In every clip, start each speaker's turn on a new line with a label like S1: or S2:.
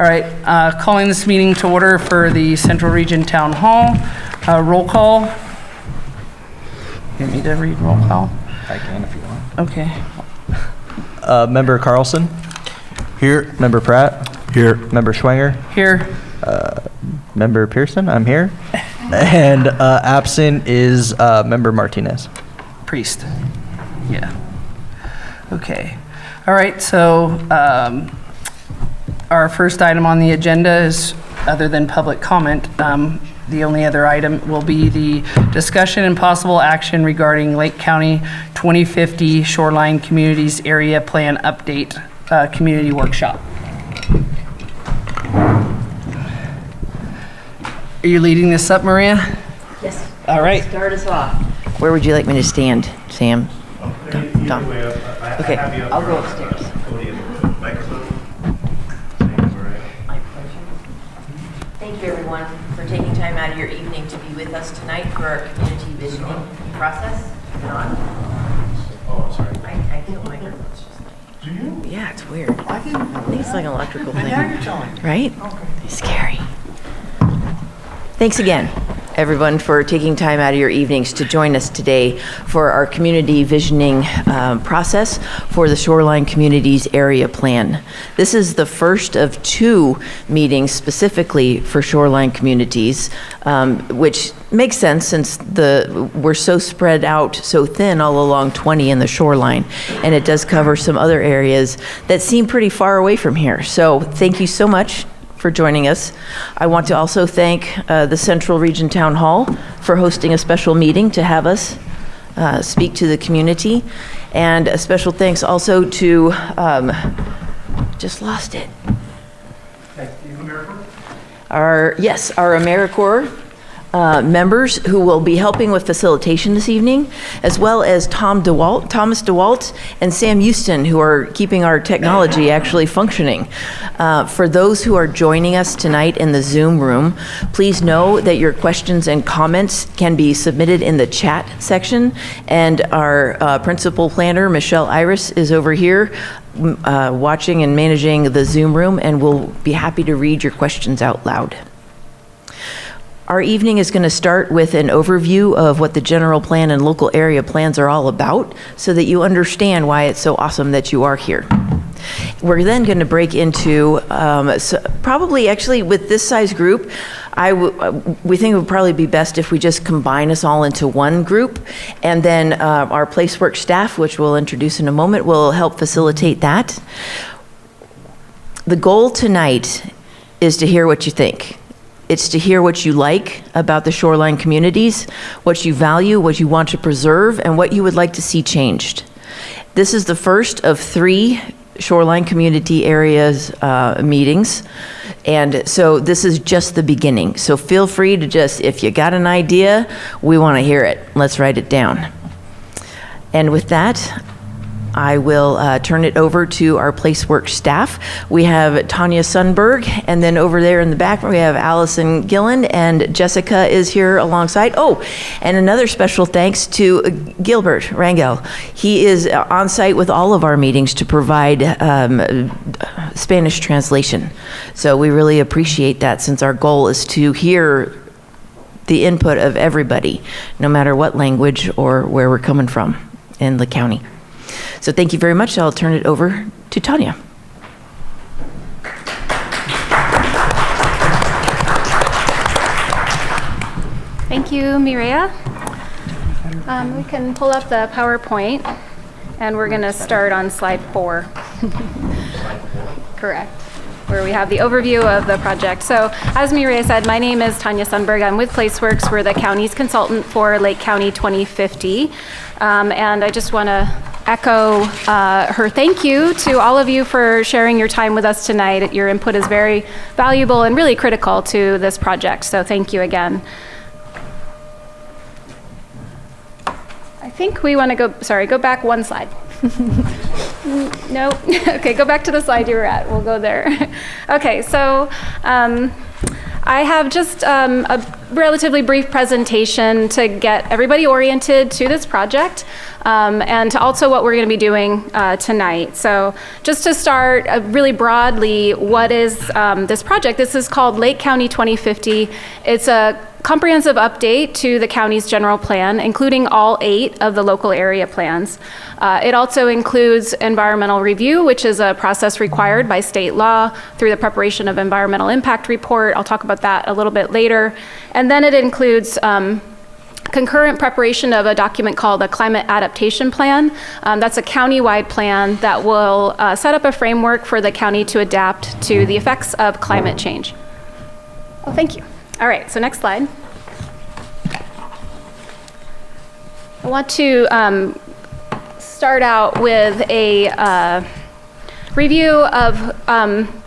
S1: All right, calling this meeting to order for the Central Region Town Hall. Roll call. You want me to read roll call?
S2: I can if you want.
S1: Okay.
S2: Member Carlson?
S3: Here.
S2: Member Pratt?
S3: Here.
S2: Member Schwenger?
S1: Here.
S2: Member Pearson? I'm here. And absent is Member Martinez.
S1: Priest. Yeah. Okay. All right, so our first item on the agenda is, other than public comment, the only other item will be the discussion and possible action regarding Lake County 2050 Shoreline Communities Area Plan Update Community Workshop. Are you leading this up, Maria?
S4: Yes.
S1: All right.
S4: Start us off. Where would you like me to stand, Sam? Tom. Okay, I'll go upstairs. Thank you, everyone, for taking time out of your evening to be with us tonight for our community visioning process.
S3: Oh, sorry.
S4: I kill microphones.
S3: Do you?
S4: Yeah, it's weird.
S3: I
S4: think it's like an electrical thing.
S3: now you're telling me.
S4: Right?
S3: Okay.
S4: It's scary. Thanks again, everyone, for taking time out of your evenings to join us today for our community visioning process for the Shoreline Communities Area Plan. This is the first of 2 meetings specifically for shoreline communities, which makes sense since we're so spread out so thin all along 20 in the shoreline, and it does cover some other areas that seem pretty far away from here. So thank you so much for joining us. I want to also thank the Central Region Town Hall for hosting a special meeting to have us speak to the community. And a special thanks also to, just lost it. Our AmeriCorps members who will be helping with facilitation this evening, as well as Thomas DeWalt and Sam Houston, who are keeping our technology actually functioning. For those who are joining us tonight in the Zoom room, please know that your questions and comments can be submitted in the chat section, and our principal planner, Michelle Iris, is over here watching and managing the Zoom room, and will be happy to read your questions out loud. Our evening is going to start with an overview of what the general plan and local area plans are all about, so that you understand why it's so awesome that you are here. We're then going to break into, probably actually with this size group, we think it would probably be best if we just combine us all into one group, and then our PlaceWorks staff, which we'll introduce in a moment, will help facilitate that. The goal tonight is to hear what you think. It's to hear what you like about the shoreline communities, what you value, what you want to preserve, and what you would like to see changed. This is the first of 3 shoreline community areas meetings, and so this is just the beginning. So feel free to just, if you got an idea, we want to hear it. Let's write it down. And with that, I will turn it over to our PlaceWorks staff. We have Tanya Sundberg, and then over there in the back we have Allison Gillen, and Jessica is here alongside. Oh, and another special thanks to Gilbert Rangel. He is on site with all of our meetings to provide Spanish translation. So we really appreciate that, since our goal is to hear the input of everybody, no matter what language or where we're coming from in the county. So thank you very much. I'll turn it over to Tanya.
S5: Thank you, Mireya. We can pull up the PowerPoint, and we're going to start on slide 4. Correct, where we have the overview of the project. So as Mireya said, my name is Tanya Sundberg. I'm with PlaceWorks. We're the county's consultant for Lake County 2050. And I just want to echo her thank you to all of you for sharing your time with us tonight. Your input is very valuable and really critical to this project, so thank you again. I think we want to go back one slide. No? Okay, go back to the slide you were at. We'll go there. Okay, so I have just a relatively brief presentation to get everybody oriented to this project and to also what we're going to be doing tonight. So just to start really broadly, what is this project? This is called Lake County 2050. It's a comprehensive update to the county's general plan, including all 8 of the local area plans. It also includes environmental review, which is a process required by state law through the preparation of environmental impact report. I'll talk about that a little bit later. And then it includes concurrent preparation of a document called a climate adaptation plan. That's a county-wide plan that will set up a framework for the county to adapt to the effects of climate change. Well, thank you. All right, so next slide. I want to start out with a review of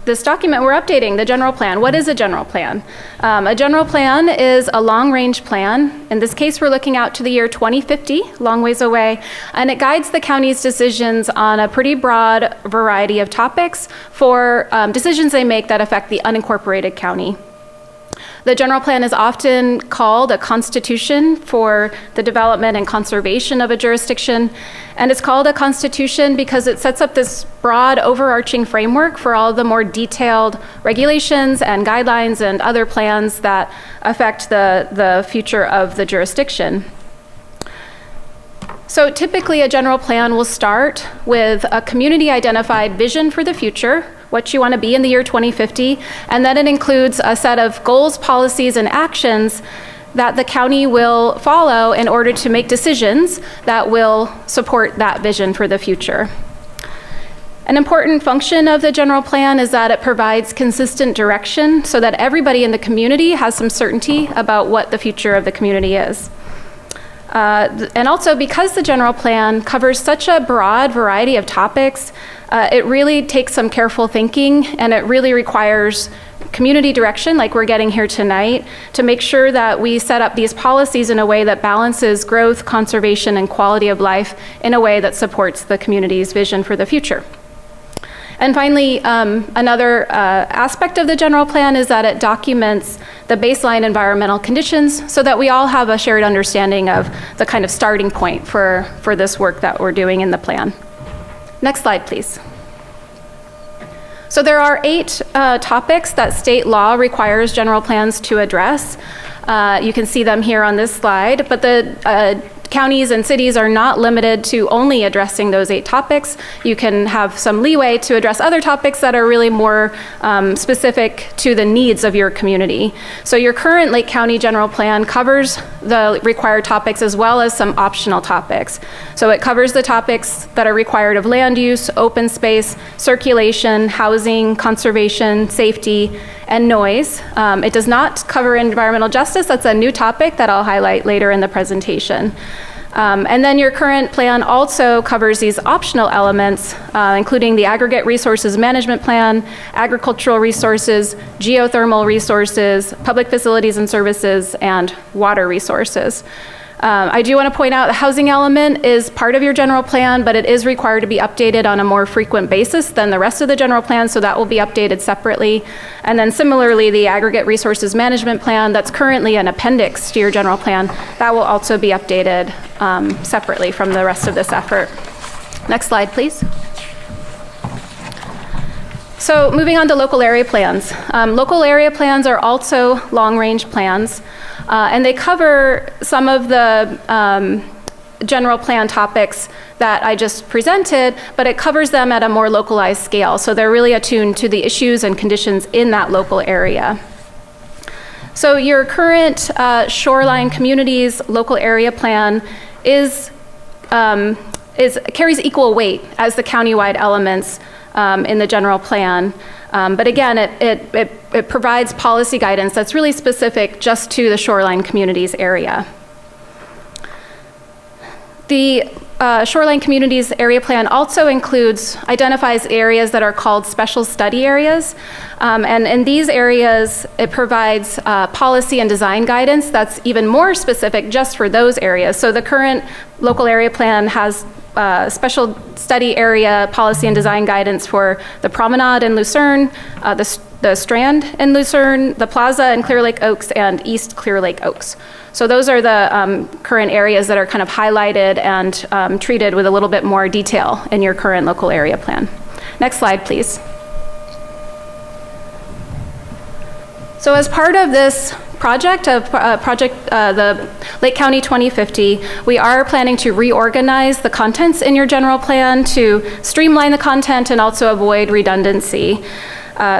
S5: this document we're updating, the general plan. What is a general plan? A general plan is a long-range plan. In this case, we're looking out to the year 2050, long ways away, and it guides the county's decisions on a pretty broad variety of topics for decisions they make that affect the unincorporated county. The general plan is often called a constitution for the development and conservation of a jurisdiction, and it's called a constitution because it sets up this broad overarching framework for all the more detailed regulations and guidelines and other plans that affect the future of the jurisdiction. So typically a general plan will start with a community identified vision for the future, what you want to be in the year 2050, and then it includes a set of goals, policies, and actions that the county will follow in order to make decisions that will support that vision for the future. An important function of the general plan is that it provides consistent direction so that everybody in the community has some certainty about what the future of the community is. And also because the general plan covers such a broad variety of topics, it really takes some careful thinking, and it really requires community direction like we're getting here tonight to make sure that we set up these policies in a way that balances growth, conservation, and quality of life in a way that supports the community's vision for the future. And finally, another aspect of the general plan is that it documents the baseline environmental conditions so that we all have a shared understanding of the kind of starting point for this work that we're doing in the plan. Next slide, please. So there are 8 topics that state law requires general plans to address. You can see them here on this slide, but the counties and cities are not limited to only addressing those 8 topics. You can have some leeway to address other topics that are really more specific to the needs of your community. So your current Lake County General Plan covers the required topics as well as some optional topics. So it covers the topics that are required of land use, open space, circulation, housing, conservation, safety, and noise. It does not cover environmental justice. That's a new topic that I'll highlight later in the presentation. And then your current plan also covers these optional elements, including the aggregate resources management plan, agricultural resources, geothermal resources, public facilities and services, and water resources. I do want to point out the housing element is part of your general plan, but it is required to be updated on a more frequent basis than the rest of the general plan, so that will be updated separately. And then similarly, the aggregate resources management plan that's currently an appendix to your general plan, that will also be updated separately from the rest of this effort. Next slide, please. So moving on to local area plans. Local area plans are also long-range plans, and they cover some of the general plan topics that I just presented, but it covers them at a more localized scale. So they're really attuned to the issues and conditions in that local area. So your current shoreline communities local area plan carries equal weight as the countywide elements in the general plan. But again, it provides policy guidance that's really specific just to the shoreline communities area. The Shoreline Communities Area Plan also identifies areas that are called special study areas. And in these areas, it provides policy and design guidance that's even more specific just for those areas. So the current local area plan has special study area policy and design guidance for the promenade in Lucerne, the the Strand in Lucerne, the Plaza in Clear Lake Oaks, and East Clear Lake Oaks. So those are the current areas that are kind of highlighted and treated with a little bit more detail in your current local area plan. Next slide, please. So as part of this project, the Lake County 2050, we are planning to reorganize the contents in your general plan to streamline the content and also avoid redundancy.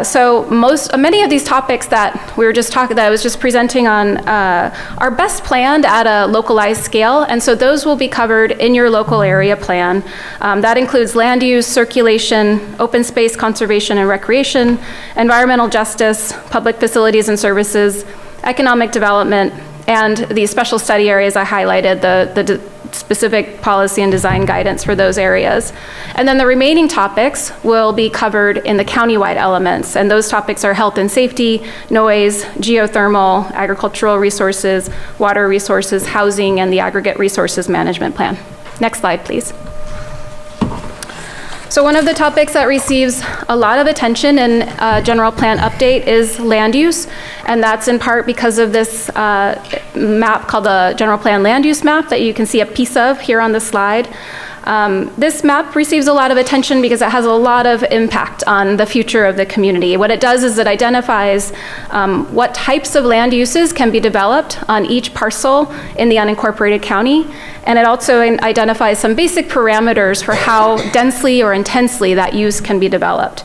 S5: So many of these topics that I was just presenting on are best planned at a localized scale, and so those will be covered in your local area plan. That includes land use, circulation, open space conservation and recreation, environmental justice, public facilities and services, economic development, and the special study areas I highlighted, the specific policy and design guidance for those areas. And then the remaining topics will be covered in the countywide elements, and those topics are health and safety, noise, geothermal, agricultural resources, water resources, housing, and the aggregate resources management plan. Next slide, please. So one of the topics that receives a lot of attention in general plan update is land use, and that's in part because of this map called the general plan land use map that you can see a piece of here on the slide. This map receives a lot of attention because it has a lot of impact on the future of the community. What it does is it identifies what types of land uses can be developed on each parcel in the unincorporated county, and it also identifies some basic parameters for how densely or intensely that use can be developed.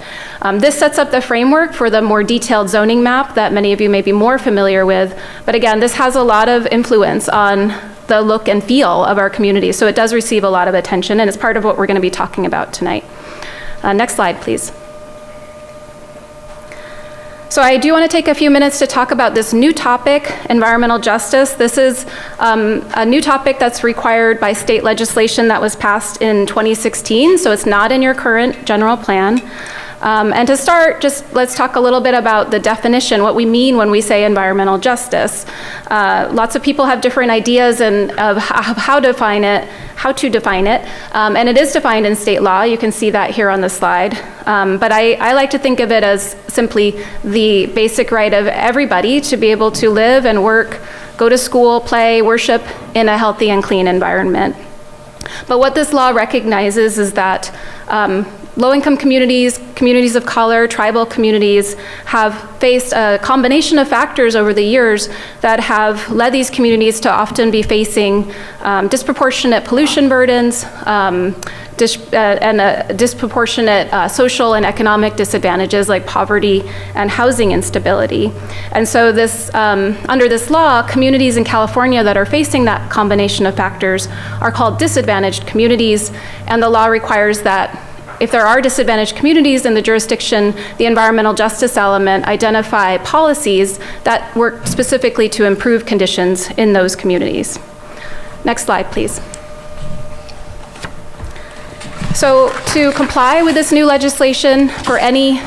S5: This sets up the framework for the more detailed zoning map that many of you may be more familiar with, but again, this has a lot of influence on the look and feel of our community. So it does receive a lot of attention, and it's part of what we're going to be talking about tonight. Next slide, please. So I do want to take a few minutes to talk about this new topic, environmental justice. This is a new topic that's required by state legislation that was passed in 2016, so it's not in your current general plan. And to start, just let's talk a little bit about the definition, what we mean when we say environmental justice. Lots of people have different ideas of how to define it, and it is defined in state law. You can see that here on the slide. But I like to think of it as simply the basic right of everybody to be able to live and work, go to school, play, worship in a healthy and clean environment. But what this law recognizes is that low-income communities, communities of color, tribal communities have faced a combination of factors over the years that have led these communities to often be facing disproportionate pollution burdens and disproportionate social and economic disadvantages like poverty and housing instability. And so this, under this law, communities in California that are facing that combination of factors are called disadvantaged communities, and the law requires that if there are disadvantaged communities in the jurisdiction, the environmental justice element identify policies that work specifically to improve conditions in those communities. Next slide, please. So to comply with this new legislation for any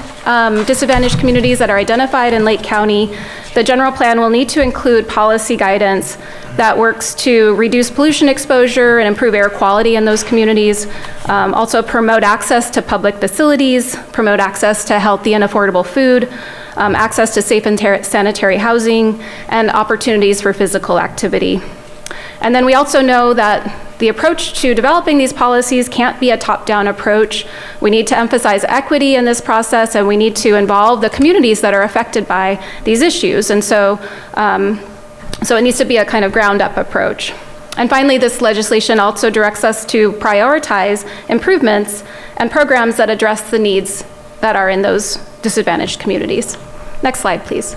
S5: disadvantaged communities that are identified in Lake County, the general plan will need to include policy guidance that works to reduce pollution exposure and improve air quality in those communities, also promote access to public facilities, promote access to healthy and affordable food, access to safe and sanitary housing, and opportunities for physical activity. And then we also know that the approach to developing these policies can't be a top-down approach. We need to emphasize equity in this process, and we need to involve the communities that are affected by these issues. And so it needs to be a kind of ground-up approach. And finally, this legislation also directs us to prioritize improvements and programs that address the needs that are in those disadvantaged communities. Next slide, please.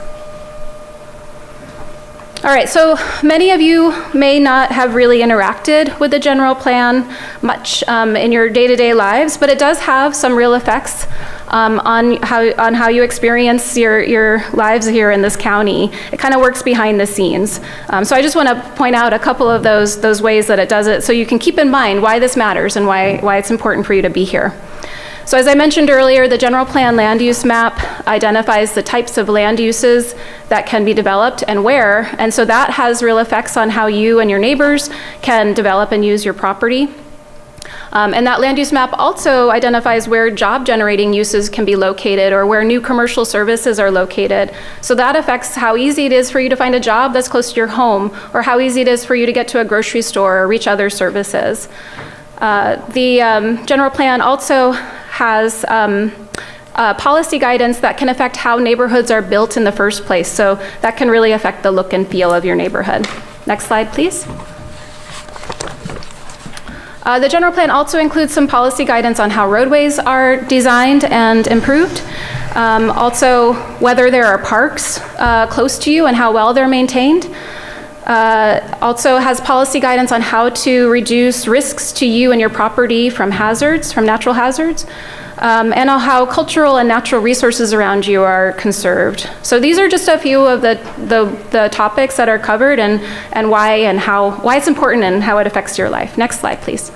S5: All right, so many of you may not have really interacted with the general plan much in your day-to-day lives, but it does have some real effects on how you experience your lives here in this county. It kind of works behind the scenes. So I just want to point out a couple of those ways that it does it so you can keep in mind why this matters and why it's important for you to be here. So as I mentioned earlier, the general plan land use map identifies the types of land uses that can be developed and where, and so that has real effects on how you and your neighbors can develop and use your property. And that land use map also identifies where job-generating uses can be located or where new commercial services are located. So that affects how easy it is for you to find a job that's close to your home, or how easy it is for you to get to a grocery store or reach other services. The general plan also has policy guidance that can affect how neighborhoods are built in the first place. So that can really affect the look and feel of your neighborhood. Next slide, please. The general plan also includes some policy guidance on how roadways are designed and improved. Also, whether there are parks close to you and how well they're maintained. Also has policy guidance on how to reduce risks to you and your property from hazards, from natural hazards, and on how cultural and natural resources around you are conserved. So these are just a few of the topics that are covered and why it's important and how it affects your life. Next slide, please.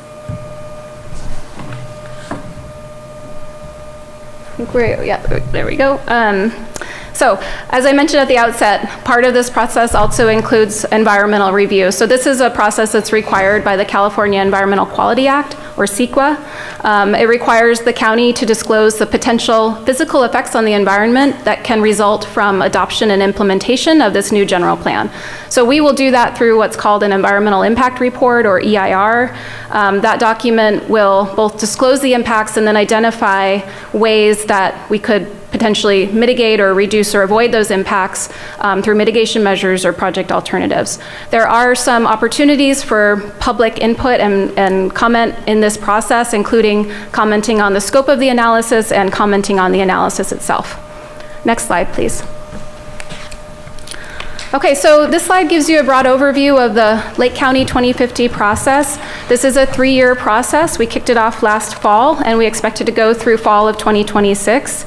S5: There we go. So, as I mentioned at the outset, part of this process also includes environmental review. So this is a process that's required by the California Environmental Quality Act, or CEQA. It requires the county to disclose the potential physical effects on the environment that can result from adoption and implementation of this new general plan. So we will do that through what's called an environmental impact report, or EIR. That document will both disclose the impacts and then identify ways that we could potentially mitigate or reduce or avoid those impacts through mitigation measures or project alternatives. There are some opportunities for public input and comment in this process, including commenting on the scope of the analysis and commenting on the analysis itself. Next slide, please. Okay, so this slide gives you a broad overview of the Lake County 2050 process. This is a 3-year process. We kicked it off last fall, and we expect it to go through fall of 2026.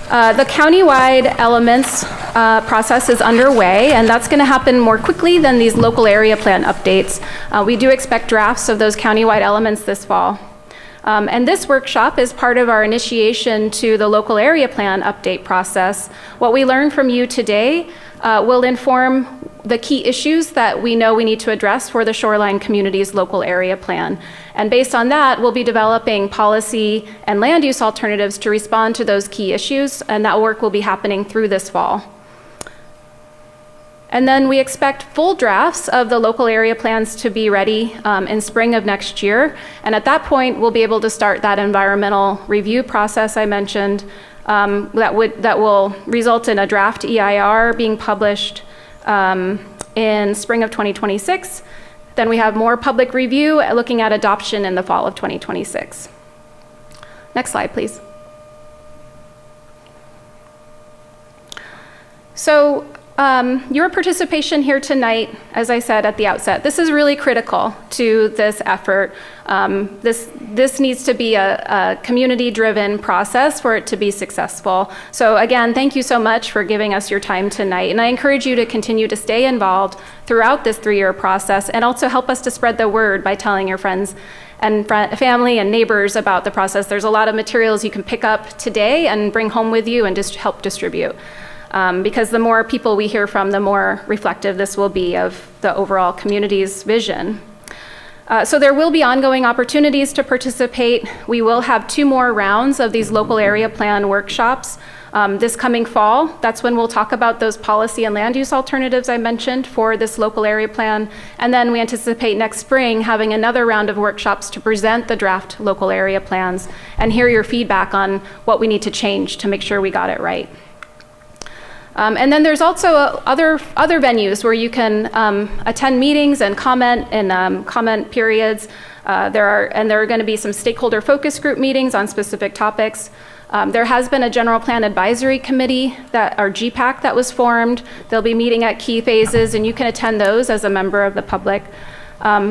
S5: The countywide elements process is underway, and that's going to happen more quickly than these local area plan updates. We do expect drafts of those countywide elements this fall. And this workshop is part of our initiation to the local area plan update process. What we learn from you today will inform the key issues that we know we need to address for the Shoreline Community's local area plan. And based on that, we'll be developing policy and land use alternatives to respond to those key issues, and that work will be happening through this fall. And then we expect full drafts of the local area plans to be ready in spring of next year. And at that point, we'll be able to start that environmental review process I mentioned that will result in a draft EIR being published in spring of 2026. Then we have more public review looking at adoption in the fall of 2026. Next slide, please. So your participation here tonight, as I said at the outset, this is really critical to this effort. This needs to be a community-driven process for it to be successful. So again, thank you so much for giving us your time tonight. And I encourage you to continue to stay involved throughout this 3-year process, and also help us to spread the word by telling your friends and family and neighbors about the process. There's a lot of materials you can pick up today and bring home with you and just help distribute. Because the more people we hear from, the more reflective this will be of the overall community's vision. So there will be ongoing opportunities to participate. We will have 2 more rounds of these local area plan workshops this coming fall. That's when we'll talk about those policy and land use alternatives I mentioned for this local area plan. And then we anticipate next spring having another round of workshops to present the draft local area plans and hear your feedback on what we need to change to make sure we got it right. And then there's also other venues where you can attend meetings and comment in comment periods. There are going to be some stakeholder focus group meetings on specific topics. There has been a general plan advisory committee, our GPAC, that was formed. They'll be meeting at key phases, and you can attend those as a member of the public.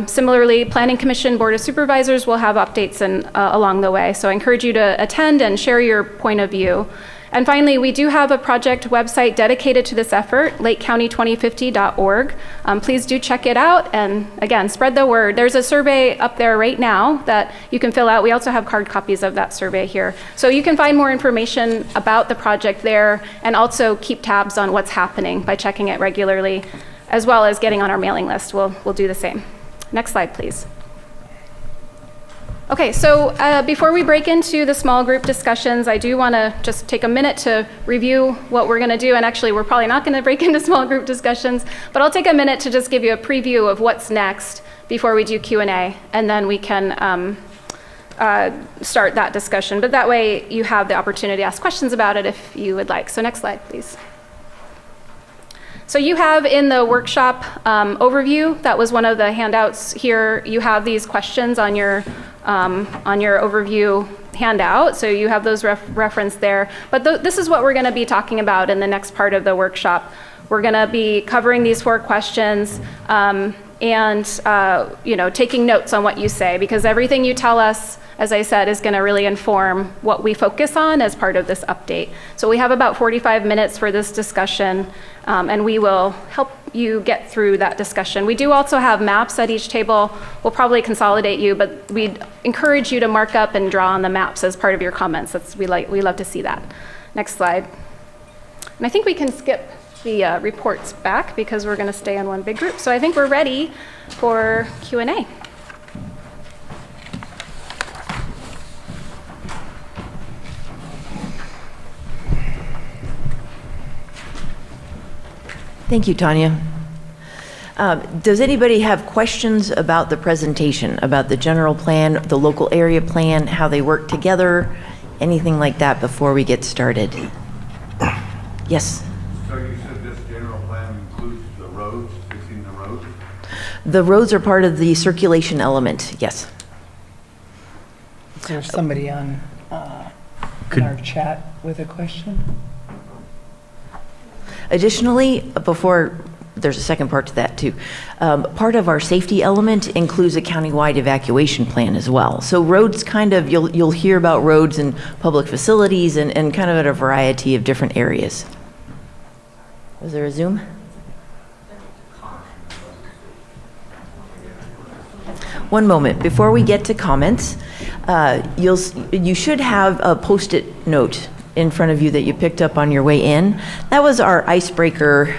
S5: Similarly, Planning Commission Board of Supervisors will have updates along the way. So I encourage you to attend and share your point of view. And finally, we do have a project website dedicated to this effort, lakecounty2050.org. Please do check it out, and again, spread the word. There's a survey up there right now that you can fill out. We also have hard copies of that survey here. So you can find more information about the project there, and also keep tabs on what's happening by checking it regularly, as well as getting on our mailing list. We'll do the same. Next slide, please. Okay, so before we break into the small group discussions, I do want to just take a minute to review what we're going to do. And actually, we're probably not going to break into small group discussions, but I'll take a minute to just give you a preview of what's next before we do Q&A, and then we can start that discussion. But that way, you have the opportunity to ask questions about it if you would like. So next slide, please. So you have in the workshop overview, that was one of the handouts here, you have these questions on your overview handout, so you have those referenced there. But this is what we're going to be talking about in the next part of the workshop. We're going to be covering these 4 questions and taking notes on what you say, because everything you tell us, as I said, is going to really inform what we focus on as part of this update. So we have about 45 minutes for this discussion, and we will help you get through that discussion. We do also have maps at each table. We'll probably consolidate you, but we'd encourage you to mark up and draw on the maps as part of your comments. We love to see that. Next slide. And I think we can skip the reports back because we're going to stay in one big group. So I think we're ready for Q&A.
S4: Thank you, Tanya. Does anybody have questions about the presentation, about the general plan, the local area plan, how they work together, anything like that before we get started? Yes?
S3: So you said this general plan includes the roads, fixing the roads?
S4: The roads are part of the circulation element, yes.
S1: Is there somebody on in our chat with a question?
S4: Additionally, before, there's a second part to that too. Part of our safety element includes a countywide evacuation plan as well. So roads kind of, you'll hear about roads and public facilities and kind of at a variety of different areas. Was there a Zoom? One moment, before we get to comments, you should have a Post-it note in front of you that you picked up on your way in. That was our icebreaker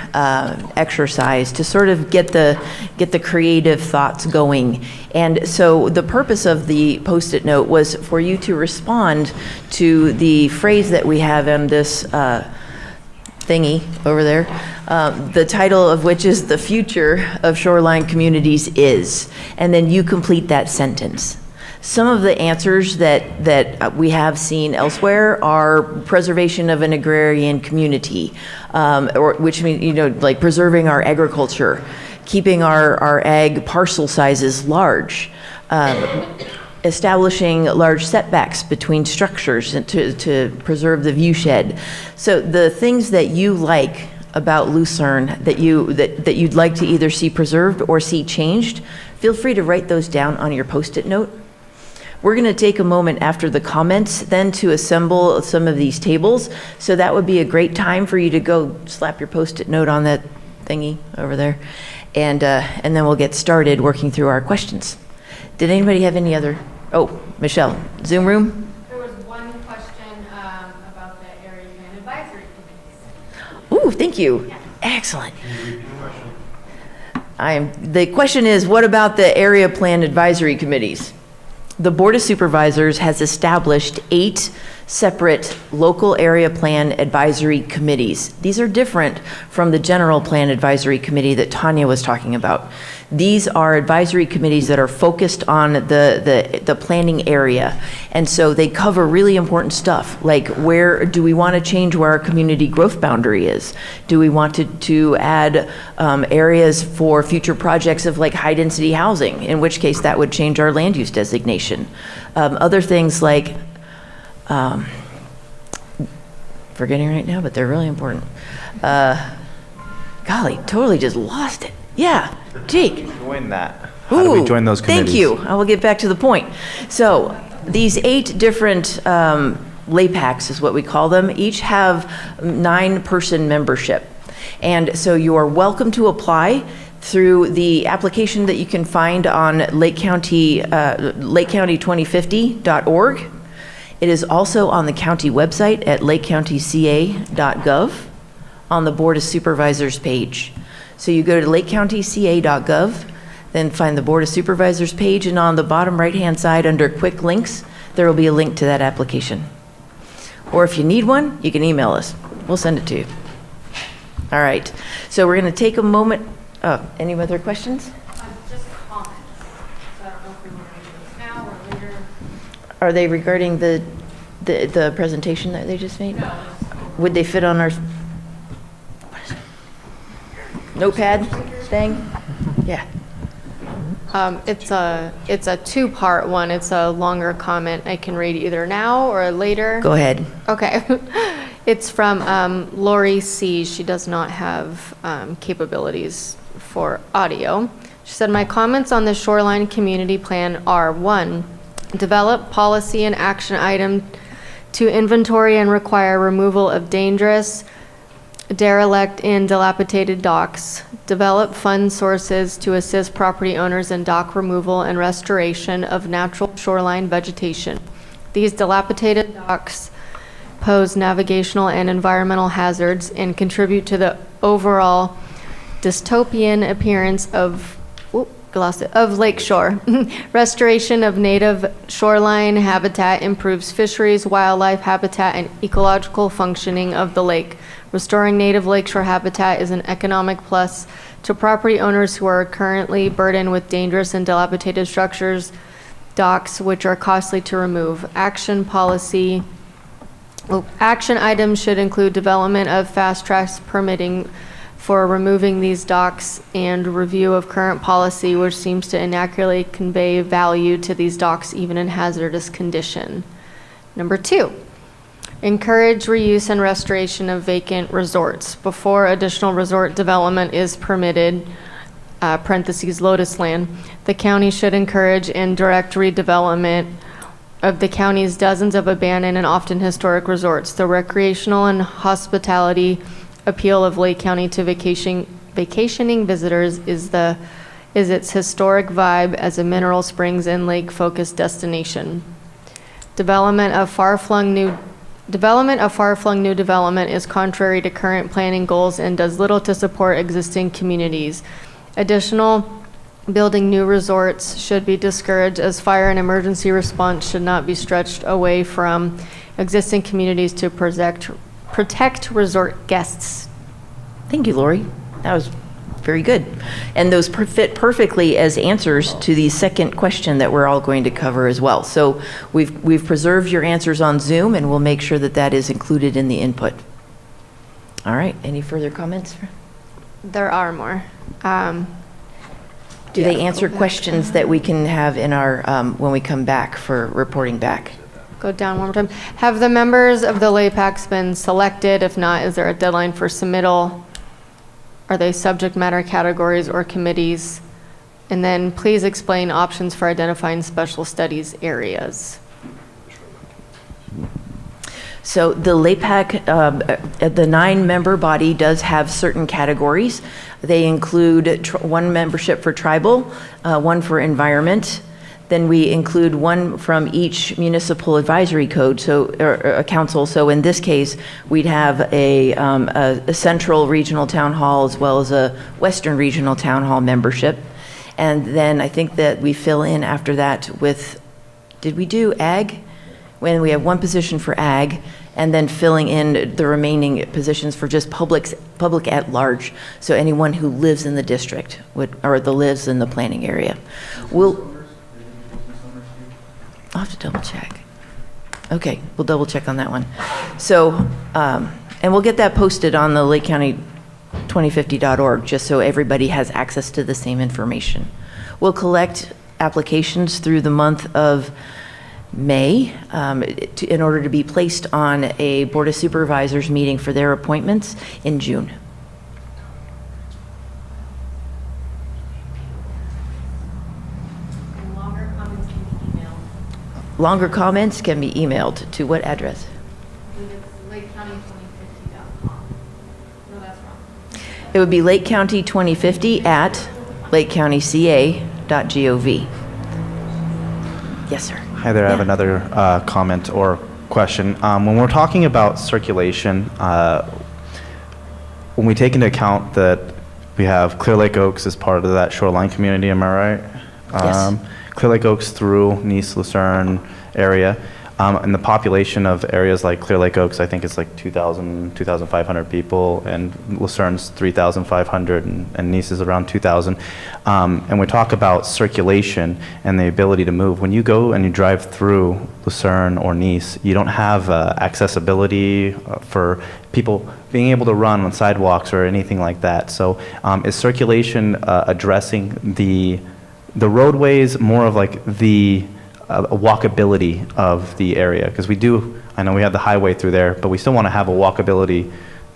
S4: exercise to sort of get the creative thoughts going. And so the purpose of the Post-it note was for you to respond to the phrase that we have in this thingy over there, the title of which is "The Future of Shoreline Communities Is," and then you complete that sentence. Some of the answers that we have seen elsewhere are preservation of an agrarian community, which means, like preserving our agriculture, keeping our ag parcel sizes large, establishing large setbacks between structures to preserve the view shed. So the things that you like about Lucerne that you'd like to either see preserved or see changed, feel free to write those down on your Post-it note. We're going to take a moment after the comments then to assemble some of these tables. So that would be a great time for you to go slap your Post-it note on that thingy over there. And then we'll get started working through our questions. Did anybody have any other? Oh, Michelle, Zoom room?
S6: There was one question about the area plan advisory committees.
S4: Ooh, thank you.
S6: Yeah.
S4: Excellent. The question is, what about the area plan advisory committees? The Board of Supervisors has established 8 separate local area plan advisory committees. These are different from the general plan advisory committee that Tanya was talking about. These are advisory committees that are focused on the planning area. And so they cover really important stuff, like where do we want to change where our community growth boundary is? Do we want to add areas for future projects of like high density housing, in which case that would change our land use designation. Other things like, forgetting right now, but they're really important. Golly, totally just lost it. Yeah, Jake.
S7: Join that. How do we join those committees?
S4: Thank you. I will get back to the point. So these 8 different LAPACs is what we call them, each have 9-person membership. And so you are welcome to apply through the application that you can find on lakecounty2050.org. It is also on the county website at lakecountyca.gov on the Board of Supervisors page. So you go to lakecountyca.gov, then find the Board of Supervisors page, and on the bottom right-hand side under Quick Links, there will be a link to that application. Or if you need one, you can email us. We'll send it to you. All right, so we're going to take a moment. Any other questions?
S6: Just comments. So I don't know if we want to do this now or later.
S4: Are they regarding the presentation that they just made?
S6: No.
S4: Would they fit on our notepad thing? Yeah.
S6: It's a two-part one. It's a longer comment. I can read either now or later.
S4: Go ahead.
S6: Okay. It's from Lori C. She does not have capabilities for audio. She said, my comments on the Shoreline Community Plan are: 1, develop policy and action item to inventory and require removal of dangerous, derelict, and dilapidated docks. Develop fund sources to assist property owners in dock removal and restoration of natural shoreline vegetation. These dilapidated docks pose navigational and environmental hazards and contribute to the overall dystopian appearance of lakeshore. Restoration of native shoreline habitat improves fisheries, wildlife habitat, and ecological functioning of the lake. Restoring native lakeshore habitat is an economic plus to property owners who are currently burdened with dangerous and dilapidated structures, docks, which are costly to remove. Action items should include development of fast tracks permitting for removing these docks and review of current policy, which seems to inaccurately convey value to these docks even in hazardous condition. Number 2, encourage reuse and restoration of vacant resorts. Before additional resort development is permitted, parentheses Lotus Land, the county should encourage and direct redevelopment of the county's dozens of abandoned and often historic resorts. The recreational and hospitality appeal of Lake County to vacationing visitors is its historic vibe as a mineral springs and lake focused destination. Development of far-flung new development is contrary to current planning goals and does little to support existing communities. Building new resorts should be discouraged, as fire and emergency response should not be stretched away from existing communities to protect resort guests.
S4: Thank you, Lori. That was very good. And those fit perfectly as answers to the second question that we're all going to cover as well. So we've preserved your answers on Zoom, and we'll make sure that that is included in the input. All right, any further comments?
S6: There are more.
S4: Do they answer questions that we can have in our, when we come back for reporting back?
S6: Go down one more time. Have the members of the LAPACs been selected? If not, is there a deadline for submittal? Are they subject matter categories or committees? And then please explain options for identifying special studies areas.
S4: So the LAPAC, the 9-member body does have certain categories. They include one membership for tribal, one for environment. Then we include one from each municipal advisory code, or a council. So in this case, we'd have a central regional town hall as well as a western regional town hall membership. And then I think that we fill in after that with, did we do ag? When we have one position for ag, and then filling in the remaining positions for just public at large. So anyone who lives in the district lives in the planning area. I'll have to double check. Okay, we'll double check on that one. So, and we'll get that posted on the lakecounty2050.org just so everybody has access to the same information. We'll collect applications through the month of May in order to be placed on a Board of Supervisors meeting for their appointments in June.
S6: And longer comments can be emailed.
S4: Longer comments can be emailed to what address?
S6: I believe it's lakecounty2050.com. No, that's wrong.
S4: It would be lakecounty2050 at lakecountyca.gov. Yes, sir.
S7: Hi there, I have
S4: Yeah.
S7: another comment or question. When we're talking about circulation, when we take into account that We have Clear Lake Oaks as part of that shoreline community, am I right?
S4: Yes.
S7: Clear Lake Oaks through Nice, Lucerne area. And the population of areas like Clear Lake Oaks, I think it's like 2,000, 2,500 people, and Lucerne's 3,500, and Nice is around 2,000. And we talk about circulation and the ability to move. When you go and you drive through Lucerne or Nice, you don't have accessibility for people being able to run on sidewalks or anything like that. So is circulation addressing the roadways more of like the walkability of the area? Because I know we have the highway through there, but we still want to have a walkability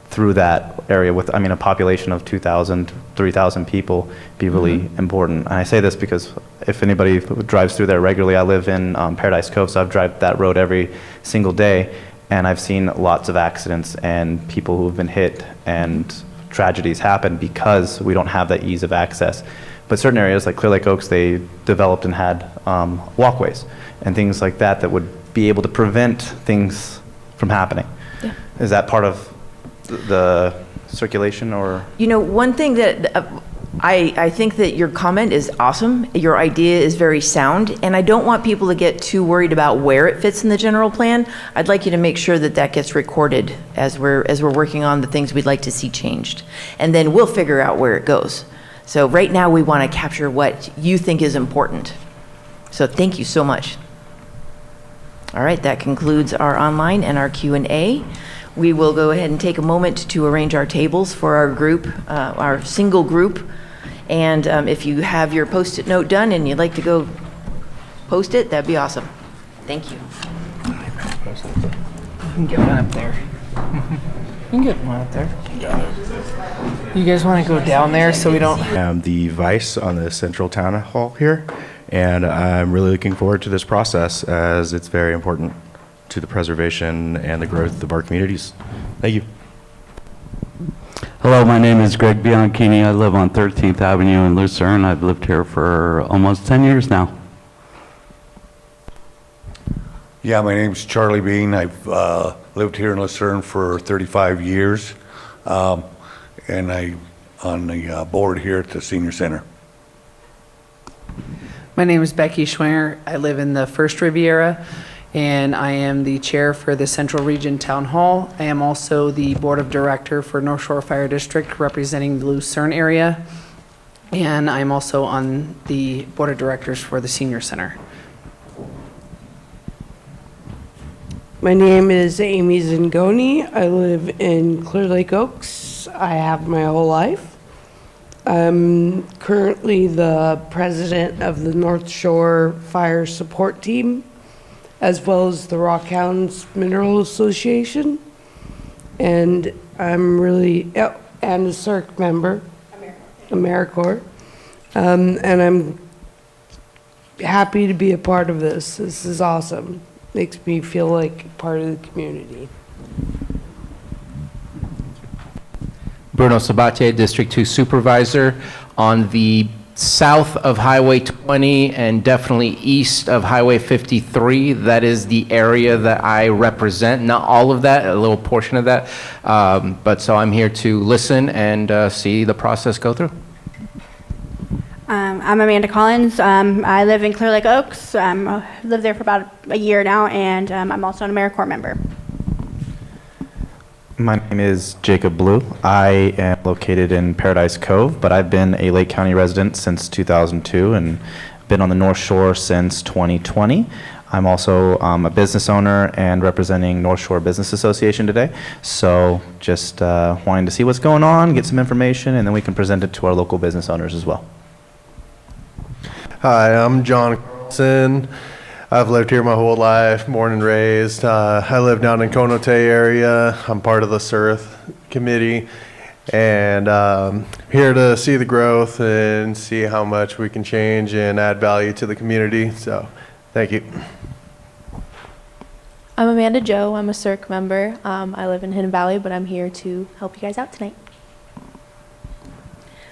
S7: through that area with, a population of 2,000, 3,000 people be really important. And I say this because if anybody drives through there regularly, I live in Paradise Cove, so I've driven that road every single day, and I've seen lots of accidents and people who have been hit, and tragedies happen because we don't have that ease of access. But certain areas like Clear Lake Oaks, they developed and had walkways and things like that that would be able to prevent things from happening.
S4: Yeah.
S7: Is that part of the circulation, or?
S4: One thing that I think that your comment is awesome. Your idea is very sound, and I don't want people to get too worried about where it fits in the general plan. I'd like you to make sure that that gets recorded as we're working on the things we'd like to see changed, and then we'll figure out where it goes. So right now, we want to capture what you think is important. So thank you so much. All right, that concludes our online and our Q&A. We will go ahead and take a moment to arrange our tables for our group, our single group. And if you have your Post-it note done and you'd like to go post it, that'd be awesome. Thank you.
S1: You can get one up there. You can get one up there. You guys want to go down there so we don't...
S8: I'm the vice on the Central Town Hall here, and I'm really looking forward to this process as it's very important to the preservation and the growth of our communities. Thank you.
S9: Hello, my name is Greg Bianchini. I live on 13th Avenue in Lucerne. I've lived here for almost 10 years now.
S3: Yeah, my name's Charlie Bean. I've lived here in Lucerne for 35 years, and I'm on the board here at the Senior Center.
S1: My name is Becky Schwinger. I live in the First Riviera, and I am the chair for the Central Region Town Hall. I am also the board of director for North Shore Fire District, representing the Lucerne area, and I'm also on the board of directors for the Senior Center.
S10: My name is Amy Zingoni. I live in Clear Lake Oaks. I have my whole life. I'm currently the president of the North Shore Fire Support Team, as well as the Rockhounds Mineral Association. And I'm really, and a CERTH member, AmeriCorps. And I'm happy to be a part of this. This is awesome. Makes me feel like part of the community.
S11: Bruno Sabatier, District 2 Supervisor. On the south of Highway 20 and definitely east of Highway 53, that is the area that I represent. Not all of that, a little portion of that. But so I'm here to listen and see the process go through.
S12: I'm Amanda Collins. I live in Clear Lake Oaks. I've lived there for about a year now, and I'm also an AmeriCorps member.
S7: My name is Jacob Blue. I am located in Paradise Cove, but I've been a Lake County resident since 2002 and been on the North Shore since 2020. I'm also a business owner and representing North Shore Business Association today. So just wanting to see what's going on, get some information, and then we can present it to our local business owners as well.
S13: Hi, I'm John Carlson. I've lived here my whole life, born and raised. I live down in Conote area. I'm part of the CERTH committee, and here to see the growth and see how much we can change and add value to the community. So, thank you.
S14: I'm Amanda Joe. I'm a CERTH member. I live in Hidden Valley, but I'm here to help you guys out tonight.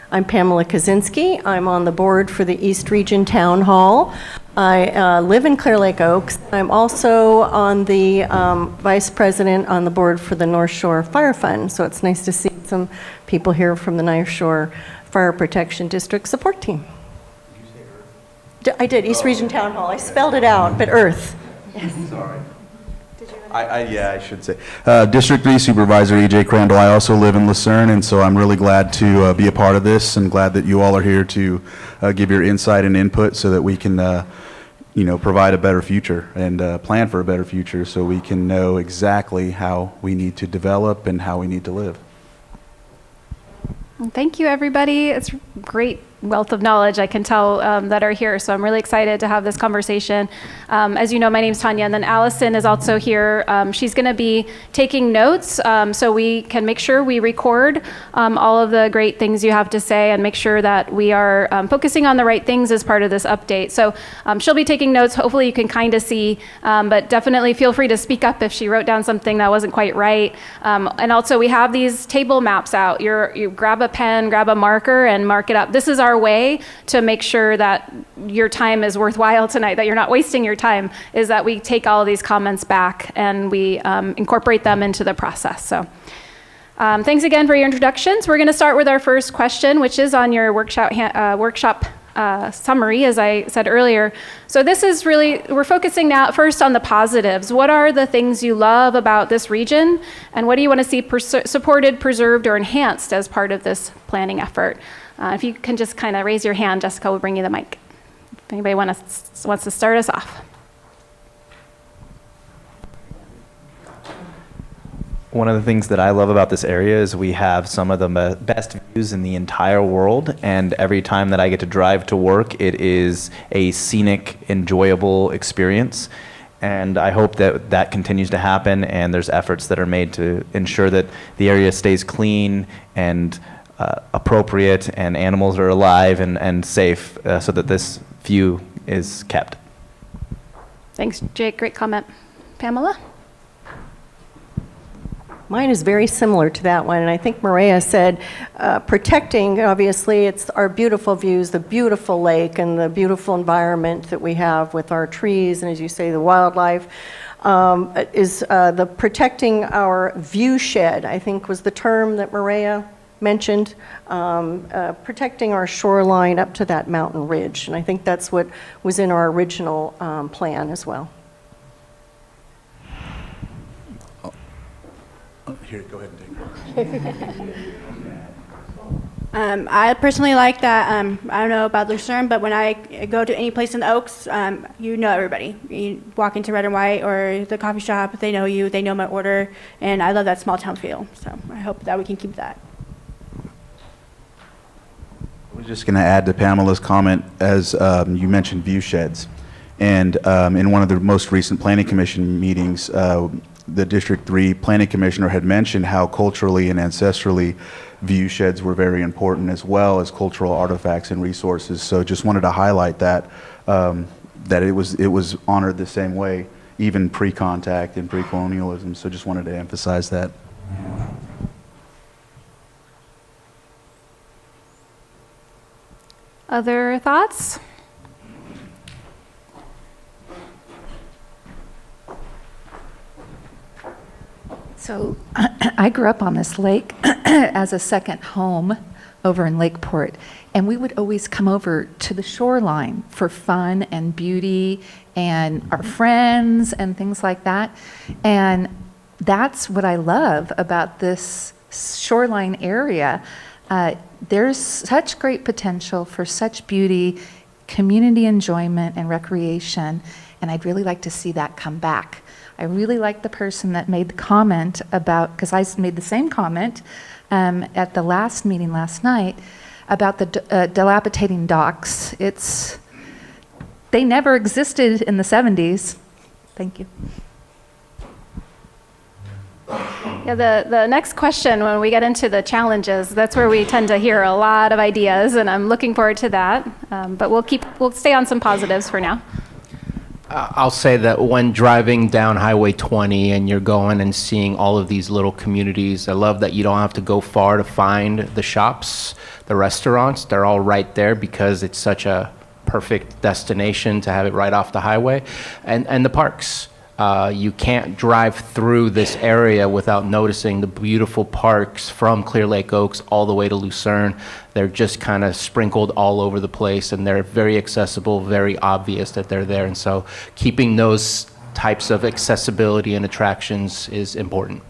S15: I'm Pamela Kaczynski. I'm on the board for the East Region Town Hall. I live in Clear Lake Oaks. I'm also on the vice president on the board for the North Shore Fire Fund, so it's nice to see some people here from the North Shore Fire Protection District support team. I did, East Region Town Hall. I spelled it out, but Earth. Yes.
S16: Sorry. I should say. District 3 Supervisor E.J. Crandall. I also live in Lucerne, and so I'm really glad to be a part of this and glad that you all are here to give your insight and input so that we can, provide a better future and plan for a better future so we can know exactly how we need to develop and how we need to live.
S5: Well, thank you, everybody. It's great wealth of knowledge I can tell that are here. So I'm really excited to have this conversation. As you know, my name's Tanya, and then Allison is also here. She's going to be taking notes so we can make sure we record all of the great things you have to say and make sure that we are focusing on the right things as part of this update. So she'll be taking notes. Hopefully you can kind of see, but definitely feel free to speak up if she wrote down something that wasn't quite right. And also we have these table maps out. You grab a pen, grab a marker, and mark it up. This is our way to make sure that your time is worthwhile tonight, that you're not wasting your time, is that we take all of these comments back and we incorporate them into the process. So thanks again for your introductions. We're going to start with our first question, which is on your workshop summary, as I said earlier. So this is really, we're focusing now first on the positives. What are the things you love about this region? And what do you want to see supported, preserved, or enhanced as part of this planning effort? If you can just kind of raise your hand, Jessica will bring you the mic. If anybody wants to start us off.
S7: One of the things that I love about this area is we have some of the best views in the entire world, and every time that I get to drive to work, it is a scenic, enjoyable experience. And I hope that that continues to happen, and there's efforts that are made to ensure that the area stays clean and appropriate, and animals are alive and safe, so that this view is kept.
S5: Thanks, Jake. Great comment. Pamela?
S15: Mine is very similar to that one, and I think Maria said protecting, obviously, it's our beautiful views, the beautiful lake and the beautiful environment that we have with our trees, and as you say, the wildlife, is the protecting our view shed, I think was the term that Maria mentioned, protecting our shoreline up to that mountain ridge, and I think that's what was in our original plan as well.
S16: Here, go ahead and take it.
S12: I personally like that. I don't know about Lucerne, but when I go to any place in the Oaks, you know everybody. You walk into Red and White or the coffee shop, they know you, they know my order, and I love that small town feel. So I hope that we can keep that.
S16: I was just going to add to Pamela's comment as you mentioned view sheds. And in one of the most recent Planning Commission meetings, the District 3 Planning Commissioner had mentioned how culturally and ancestrally view sheds were very important, as well as cultural artifacts and resources. So just wanted to highlight that, that it was honored the same way, even pre-contact and pre-colonialism. So just wanted to emphasize that.
S5: Other thoughts?
S17: So I grew up on this lake as a second home over in Lakeport, and we would always come over to the shoreline for fun and beauty and our friends and things like that. And that's what I love about this shoreline area. There's such great potential for such beauty, community enjoyment, and recreation, and I'd really like to see that come back. I really like the person that made the comment about, because I made the same comment at the last meeting last night about the dilapidating docks. They never existed in the 70s. Thank you.
S5: Yeah, the next question, when we get into the challenges, that's where we tend to hear a lot of ideas, and I'm looking forward to that. But we'll stay on some positives for now.
S11: I'll say that when driving down Highway 20 and you're going and seeing all of these little communities, I love that you don't have to go far to find the shops, the restaurants. They're all right there because it's such a perfect destination to have it right off the highway. And the parks. You can't drive through this area without noticing the beautiful parks from Clear Lake Oaks all the way to Lucerne. They're just kind of sprinkled all over the place, and they're very accessible, very obvious that they're there. And so keeping those types of accessibility and attractions is important,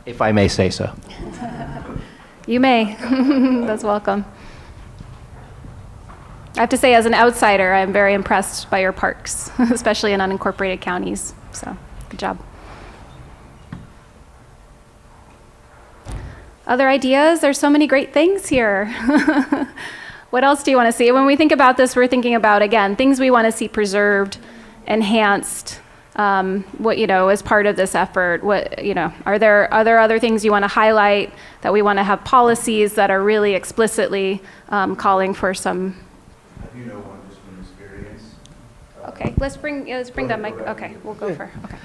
S11: if I may say so.
S5: You may. That's welcome. I have to say, as an outsider, I'm very impressed by your parks, especially in unincorporated counties. So, good job. Other ideas? There's so many great things here. What else do you want to see? When we think about this, we're thinking about, again, things we want to see preserved, enhanced, as part of this effort. Are there other things you want to highlight, that we want to have policies that are really explicitly calling for some?
S16: You know one just from experience.
S5: Okay, let's bring that mic. Okay, we'll go for. Okay.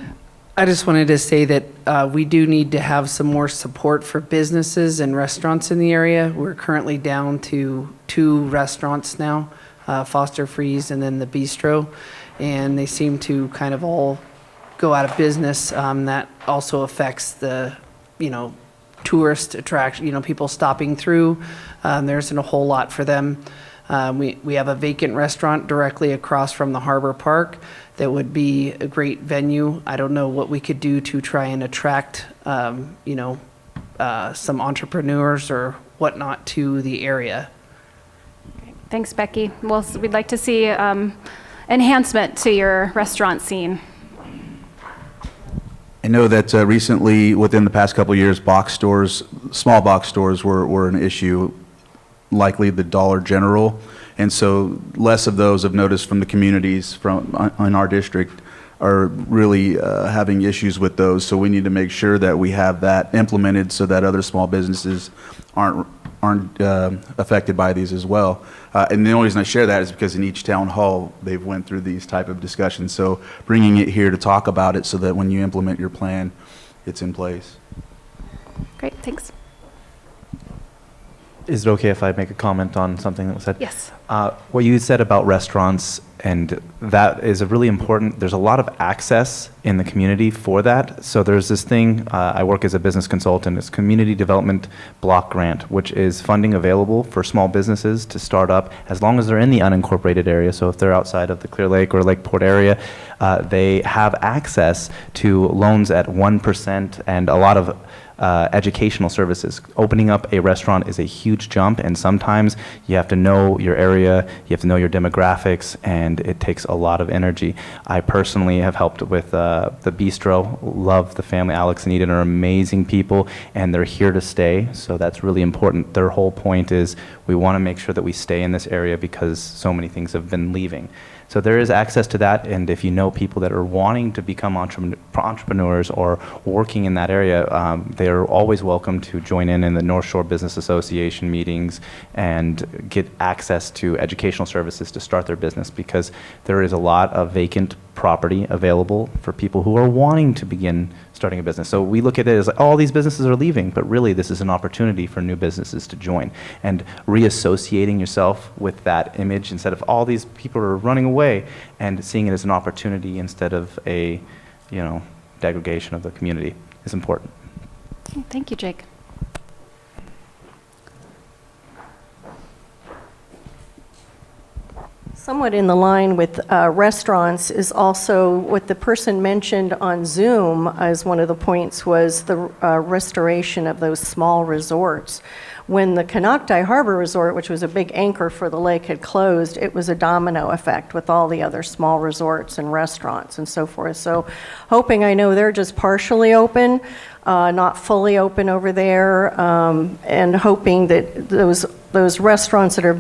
S1: I just wanted to say that we do need to have some more support for businesses and restaurants in the area. We're currently down to 2 restaurants now, Foster Freeze and then the Bistro, and they seem to kind of all go out of business. That also affects the, tourist attraction, people stopping through. There isn't a whole lot for them. We have a vacant restaurant directly across from the Harbor Park that would be a great venue. I don't know what we could do to try and attract, some entrepreneurs or whatnot to the area.
S5: Thanks, Becky. Well, we'd like to see enhancement to your restaurant scene.
S16: I know that recently, within the past couple of years, small box stores were an issue, likely the Dollar General, and so less of those I've noticed from the communities in our district are really having issues with those. So we need to make sure that we have that implemented so that other small businesses aren't affected by these as well. And the only reason I share that is because in each town hall they've went through these type of discussions. So bringing it here to talk about it so that when you implement your plan, it's in place.
S5: Great, thanks.
S7: Is it okay if I make a comment on something that was said?
S5: Yes.
S7: What you said about restaurants, and that is a really important, there's a lot of access in the community for that. So there's this thing, I work as a business consultant, it's Community Development Block Grant, which is funding available for small businesses to start up as long as they're in the unincorporated area. So if they're outside of the Clear Lake or Lakeport area, they have access to loans at 1% and a lot of educational services. Opening up a restaurant is a huge jump, and sometimes you have to know your area, you have to know your demographics, and it takes a lot of energy. I personally have helped with the Bistro, love the family. Alex and Eden are amazing people, and they're here to stay, so that's really important. Their whole point is we want to make sure that we stay in this area because so many things have been leaving. So there is access to that, and if you know people that are wanting to become entrepreneurs or working in that area, they are always welcome to join in the North Shore Business Association meetings and get access to educational services to start their business, because there is a lot of vacant property available for people who are wanting to begin starting a business. So we look at it as like, all these businesses are leaving, but really this is an opportunity for new businesses to join, and reassociating yourself with that image instead of all these people are running away, and seeing it as an opportunity instead of a, degradation of the community is important.
S5: Okay, thank you, Jake.
S15: Somewhat in the line with restaurants is also what the person mentioned on Zoom as one of the points was the restoration of those small resorts. When the Canocti Harbor Resort, which was a big anchor for the lake, had closed, it was a domino effect with all the other small resorts and restaurants and so forth. So I know they're just partially open, not fully open over there, and hoping that those restaurants that are,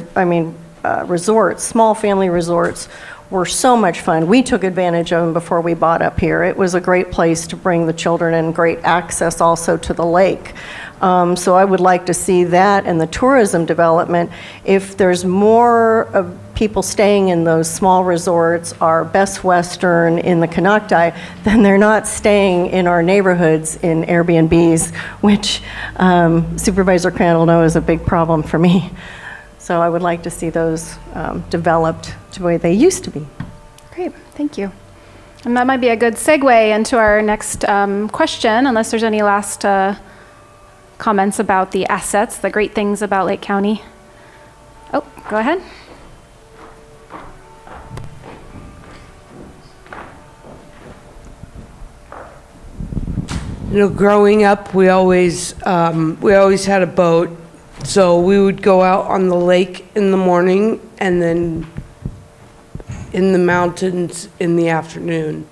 S15: resorts, small family resorts, were so much fun. We took advantage of them before we bought up here. It was a great place to bring the children and great access also to the lake. So I would like to see that and the tourism development. If there's more of people staying in those small resorts, our Best Western in the Canocti, then they're not staying in our neighborhoods in Airbnbs, which Supervisor Crandall knows is a big problem for me. So I would like to see those developed to the way they used to be.
S5: Great, thank you. And that might be a good segue into our next question, unless there's any last comments about the assets, the great things about Lake County. Oh, go ahead.
S10: You know, growing up, we always had a boat, so we would go out on the lake in the morning and then in the mountains in the afternoon.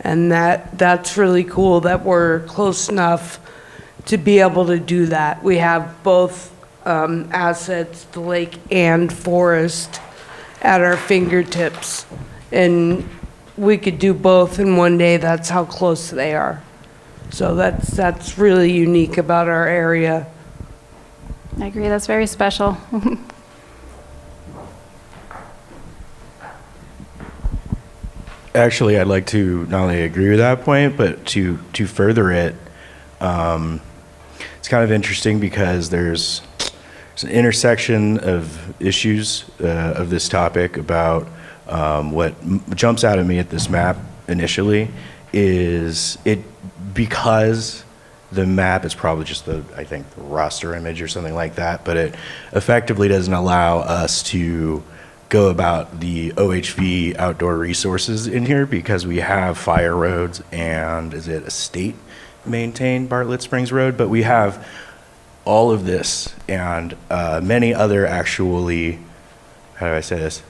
S10: And that's really cool that we're close enough to be able to do that. We have both assets, the lake and forest, at our fingertips. And we could do both in one day. That's how close they are. So that's really unique about our area.
S5: I agree, that's very special.
S8: Actually, I'd like to not only agree with that point, but to further it. It's kind of interesting because there's an intersection of issues of this topic about what jumps out at me at this map initially is because the map is probably just the raster image or something like that, but it effectively doesn't allow us to go about the OHV outdoor resources in here because we have fire roads and is it a state maintained Bartlett Springs Road, but we have all of this and many other actually, how do I say this,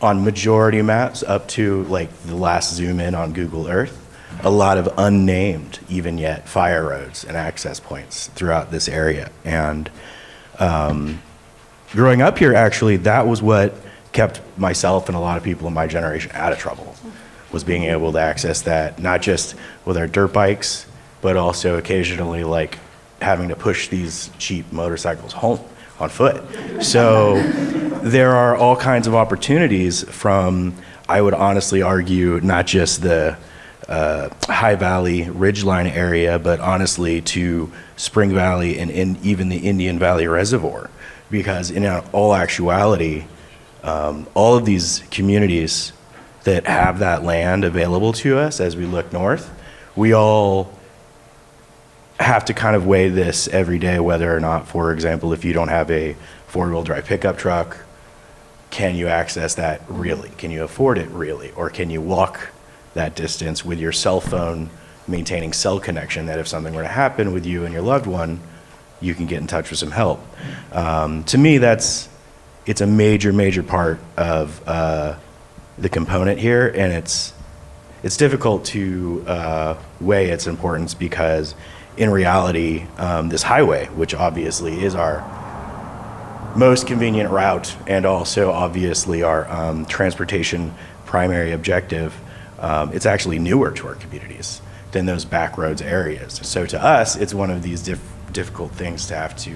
S8: on majority maps up to like the last zoom in on Google Earth, a lot of unnamed even yet fire roads and access points throughout this area. And growing up here, actually, that was what kept myself and a lot of people in my generation out of trouble, was being able to access that, not just with our dirt bikes, but also occasionally like having to push these cheap motorcycles home on foot. So there are all kinds of opportunities from, I would honestly argue, not just the High Valley Ridgeline area, but honestly to Spring Valley and even the Indian Valley Reservoir. Because in all actuality, all of these communities that have that land available to us as we look north, we all have to kind of weigh this every day, whether or not, for example, if you don't have a four-wheel drive pickup truck, can you access that really? Can you afford it really? Or can you walk that distance with your cell phone, maintaining cell connection, that if something were to happen with you and your loved one, you can get in touch with some help. To me, it's a major part of the component here, and it's difficult to weigh its importance because in reality, this highway, which obviously is our most convenient route and also obviously our transportation primary objective, it's actually newer to our communities than those back roads areas. So to us, it's one of these difficult things to have to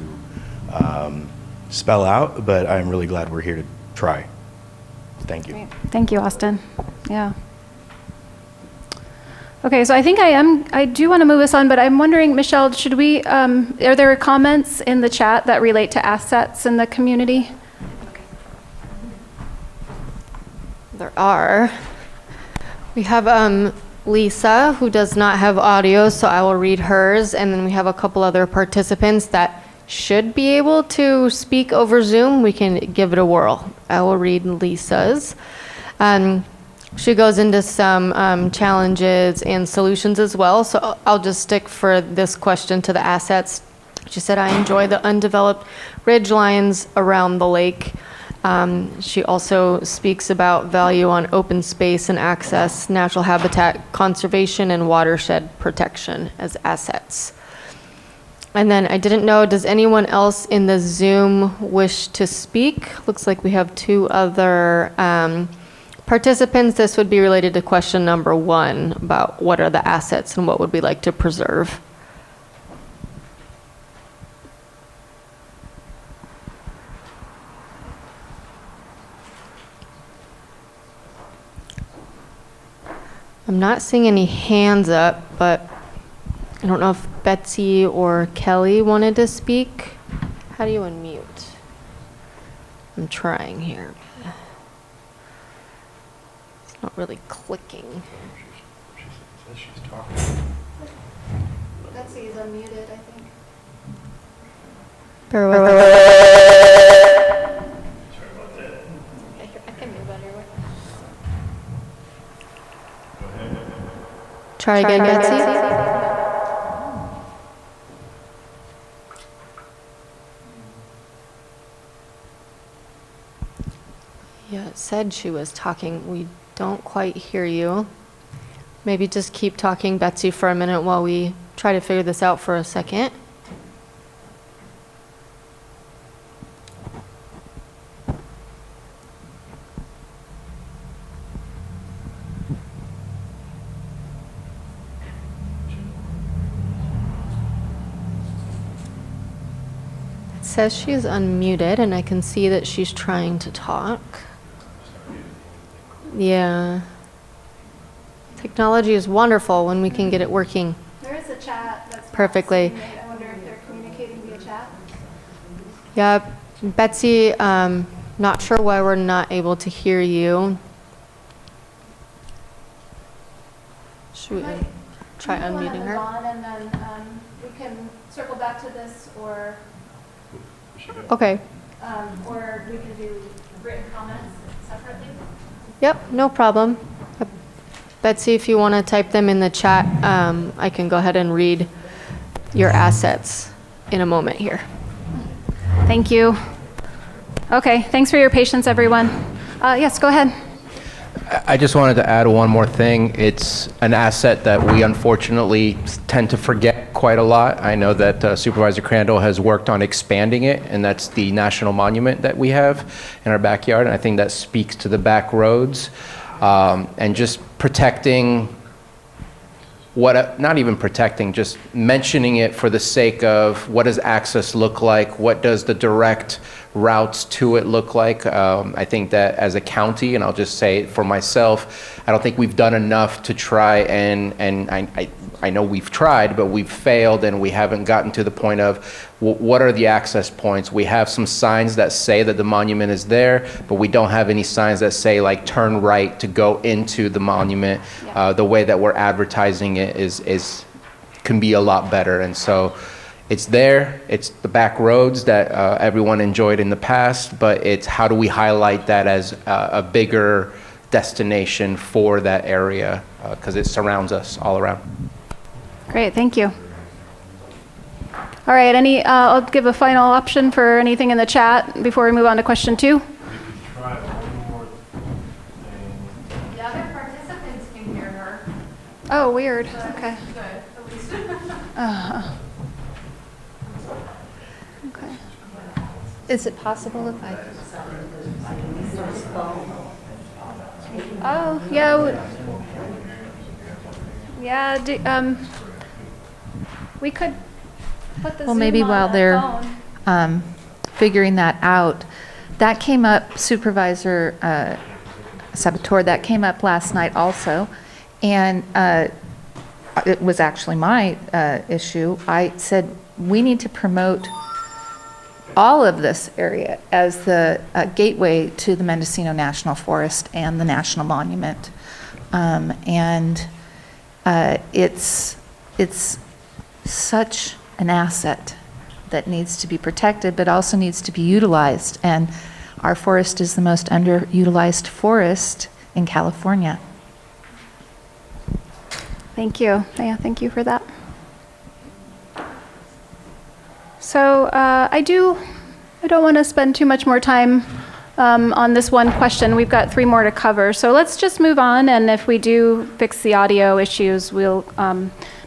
S8: spell out, but I'm really glad we're here to try. Thank you.
S5: Great. Thank you, Austin. Yeah. Okay, so I think I do want to move us on, but I'm wondering, Michelle, should we, are there comments in the chat that relate to assets in the community?
S6: There are. We have Lisa, who does not have audio, so I will read hers, and then we have a couple other participants that should be able to speak over Zoom. We can give it a whirl. I will read Lisa's. She goes into some challenges and solutions as well, so I'll just stick for this question to the assets. She said, I enjoy the undeveloped ridge lines around the lake. She also speaks about value on open space and access, natural habitat conservation, and watershed protection as assets. And then I didn't know, does anyone else in the Zoom wish to speak? Looks like we have two other participants. This would be related to question number 1 about what are the assets and what would we like to preserve. I'm not seeing any hands up, but I don't know if Betsy or Kelly wanted to speak. How do you unmute? I'm trying here. It's not really clicking.
S5: Betsy's unmuted, I think.
S6: Bear with me.
S5: I can move under.
S6: Try again, Betsy. Yeah, it said she was talking. We don't quite hear you. Maybe just keep talking, Betsy, for a minute while we try to figure this out for a second. It says she is unmuted, and I can see that she's trying to talk. Yeah. Technology is wonderful when we can get it working
S5: There is a chat that's
S6: perfectly.
S5: I wonder if they're communicating via chat.
S6: Yeah, Betsy, not sure why we're not able to hear you. Should we try unmuting her?
S5: And then we can circle back to this, or
S6: Okay.
S5: or we can do written comments separately.
S6: Yep, no problem. Betsy, if you want to type them in the chat, I can go ahead and read your assets in a moment here.
S5: Thank you. Okay, thanks for your patience, everyone. Yes, go ahead.
S11: I just wanted to add one more thing. It's an asset that we unfortunately tend to forget quite a lot. I know that Supervisor Crandall has worked on expanding it, and that's the national monument that we have in our backyard. And I think that speaks to the back roads and just protecting not even protecting, just mentioning it for the sake of what does access look like? What does the direct routes to it look like? I think that as a county, and I'll just say it for myself, I don't think we've done enough to try and I know we've tried, but we've failed and we haven't gotten to the point of what are the access points? We have some signs that say that the monument is there, but we don't have any signs that say like turn right to go into the monument. The way that we're advertising it can be a lot better. And so it's there, it's the back roads that everyone enjoyed in the past, but it's how do we highlight that as a bigger destination for that area, because it surrounds us all around.
S5: Great, thank you. All right, I'll give a final option for anything in the chat before we move on to question 2.
S6: The other participants can hear her.
S5: Oh, weird, okay. Okay.
S17: Is it possible if I...
S5: Oh, yeah. Yeah, we could put the
S17: Well,
S5: Zoom
S17: maybe
S5: on
S17: while
S5: the
S17: they're
S5: phone.
S17: figuring that out, that came up, Supervisor Saboteur, that came up last night also, and it was actually my issue. I said, we need to promote all of this area as the gateway to the Mendocino National Forest and the National Monument. It's such an asset that needs to be protected, but also needs to be utilized. And our forest is the most underutilized forest in California.
S5: Thank you. Yeah, thank you for that. So I don't want to spend too much more time on this one question. We've got 3 more to cover. So let's just move on, and if we do fix the audio issues, we'll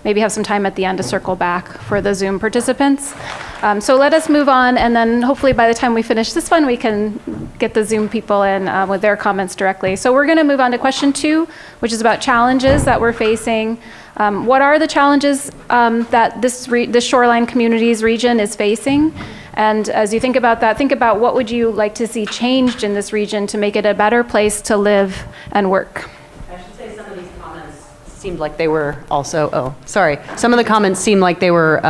S5: maybe have some time at the end to circle back for the Zoom participants. So let us move on, and then hopefully by the time we finish this one, we can get the Zoom people in with their comments directly. So we're going to move on to question 2, which is about challenges that we're facing. What are the challenges that this shoreline communities region is facing? And as you think about that, think about what would you like to see changed in this region to make it a better place to live and work?
S18: I should say some of these comments seemed like they were also, some of the comments seemed like they were,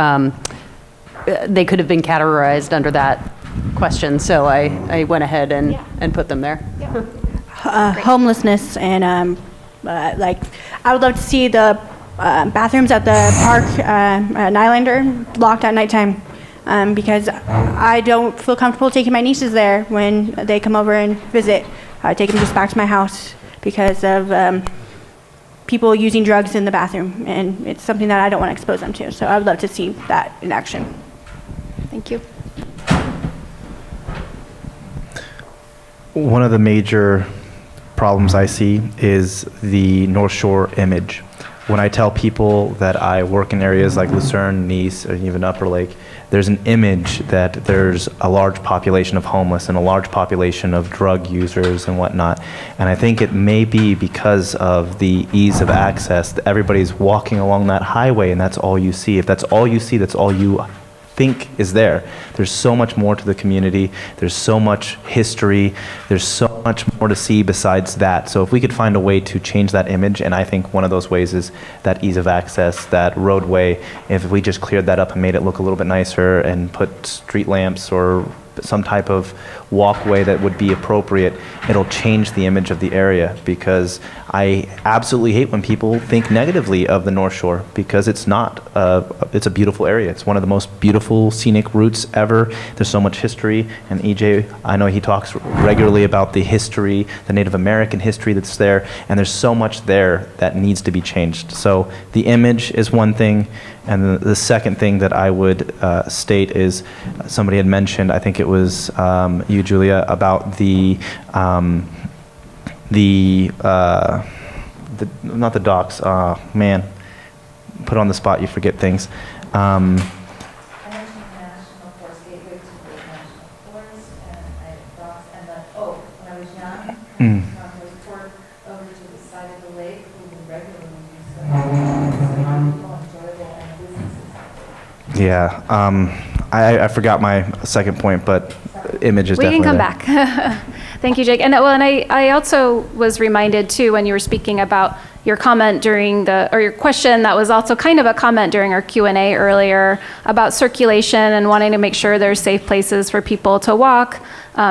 S18: they could have been categorized under that questions, so I went ahead and put them there.
S12: Homelessness and like I would love to see the bathrooms at the park at Nylander locked at nighttime because I don't feel comfortable taking my nieces there when they come over and visit. I take them just back to my house because of people using drugs in the bathroom, and it's something that I don't want to expose them to. So I would love to see that in action.
S5: Thank you.
S7: One of the major problems I see is the North Shore image. When I tell people that I work in areas like Lucerne, Nice, or even Upper Lake, there's an image that there's a large population of homeless and a large population of drug users and whatnot. And I think it may be because of the ease of access that everybody's walking along that highway and that's all you see. If that's all you see, that's all you think is there. There's so much more to the community. There's so much history. There's so much more to see besides that. So if we could find a way to change that image, and I think one of those ways is that ease of access, that roadway, if we just cleared that up and made it look a little bit nicer and put street lamps or some type of walkway that would be appropriate, it'll change the image of the area, because I absolutely hate when people think negatively of the North Shore, because it's not. It's a beautiful area. It's one of the most beautiful scenic routes ever. There's so much history, and EJ, I know he talks regularly about the history, the Native American history that's there, and there's so much there that needs to be changed. So the image is one thing, and the second thing that I would state is somebody had mentioned, I think it was you, Julia, about not the docks. Man, put on the spot, you forget things. Yeah, I forgot my second point, but image is definitely
S5: We can come
S7: there.
S5: back. Thank you, Jake. And I also was reminded too, when you were speaking about your comment or your question that was also kind of a comment during our Q&A earlier about circulation and wanting to make sure there's safe places for people to walk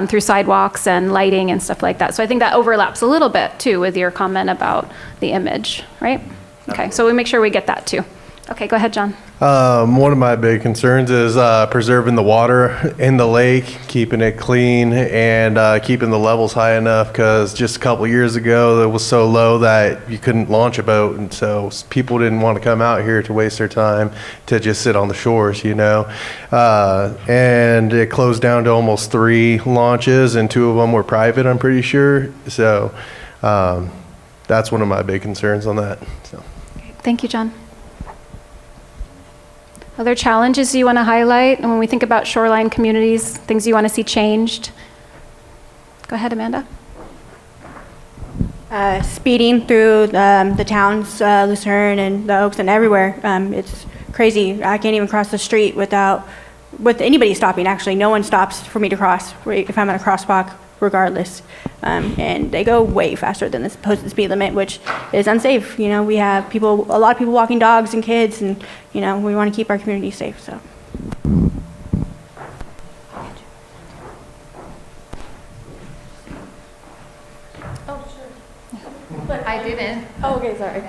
S5: through sidewalks and lighting and stuff like that. So I think that overlaps a little bit too with your comment about the image, right? Okay, so we make sure we get that too. Okay, go ahead, John.
S13: One of my big concerns is preserving the water in the lake, keeping it clean, and keeping the levels high enough, because just a couple years ago it was so low that you couldn't launch a boat, and so people didn't want to come out here to waste their time to just sit on the shores, you know. And it closed down to almost 3 launches, and 2 of them were private, I'm pretty sure. So that's one of my big concerns on that. So.
S5: Thank you, John. Other challenges you want to highlight? And when we think about shoreline communities, things you want to see changed? Go ahead, Amanda.
S12: Speeding through the towns, Lucerne and the Oaks and everywhere. It's crazy. I can't even cross the street with anybody stopping, actually. No one stops for me to cross if I'm at a crosswalk, regardless. And they go way faster than the posted speed limit, which is unsafe. You know, we have a lot of people walking dogs and kids, and, you know, we want to keep our community safe, so.
S17: Oh, sure. But I didn't. Oh, okay, sorry.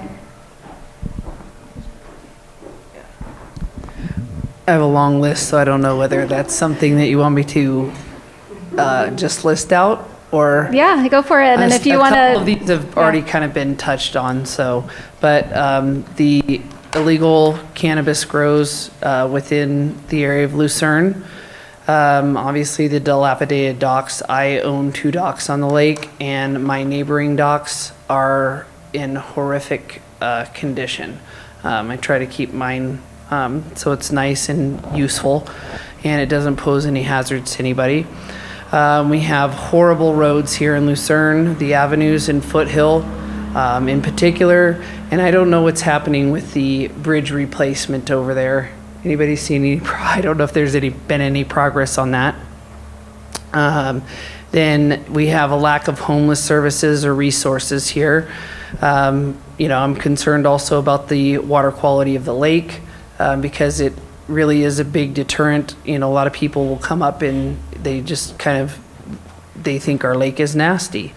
S1: I have a long list, so I don't know whether that's something that you want me to just list out, or
S5: Yeah, go for it. And if you want
S1: a couple of
S5: to,
S1: these have already kind of been touched on. So, but the illegal cannabis grows within the area of Lucerne. Obviously, the dilapidated docks. I own 2 docks on the lake, and my neighboring docks are in horrific condition. I try to keep mine so it's nice and useful, and it doesn't pose any hazards to anybody. We have horrible roads here in Lucerne, the avenues in Foothill in particular, and I don't know what's happening with the bridge replacement over there. Anybody seen any? I don't know if there's been any progress on that. Then we have a lack of homeless services or resources here. You know, I'm concerned also about the water quality of the lake because it really is a big deterrent. You know, a lot of people will come up and they just they think our lake is nasty.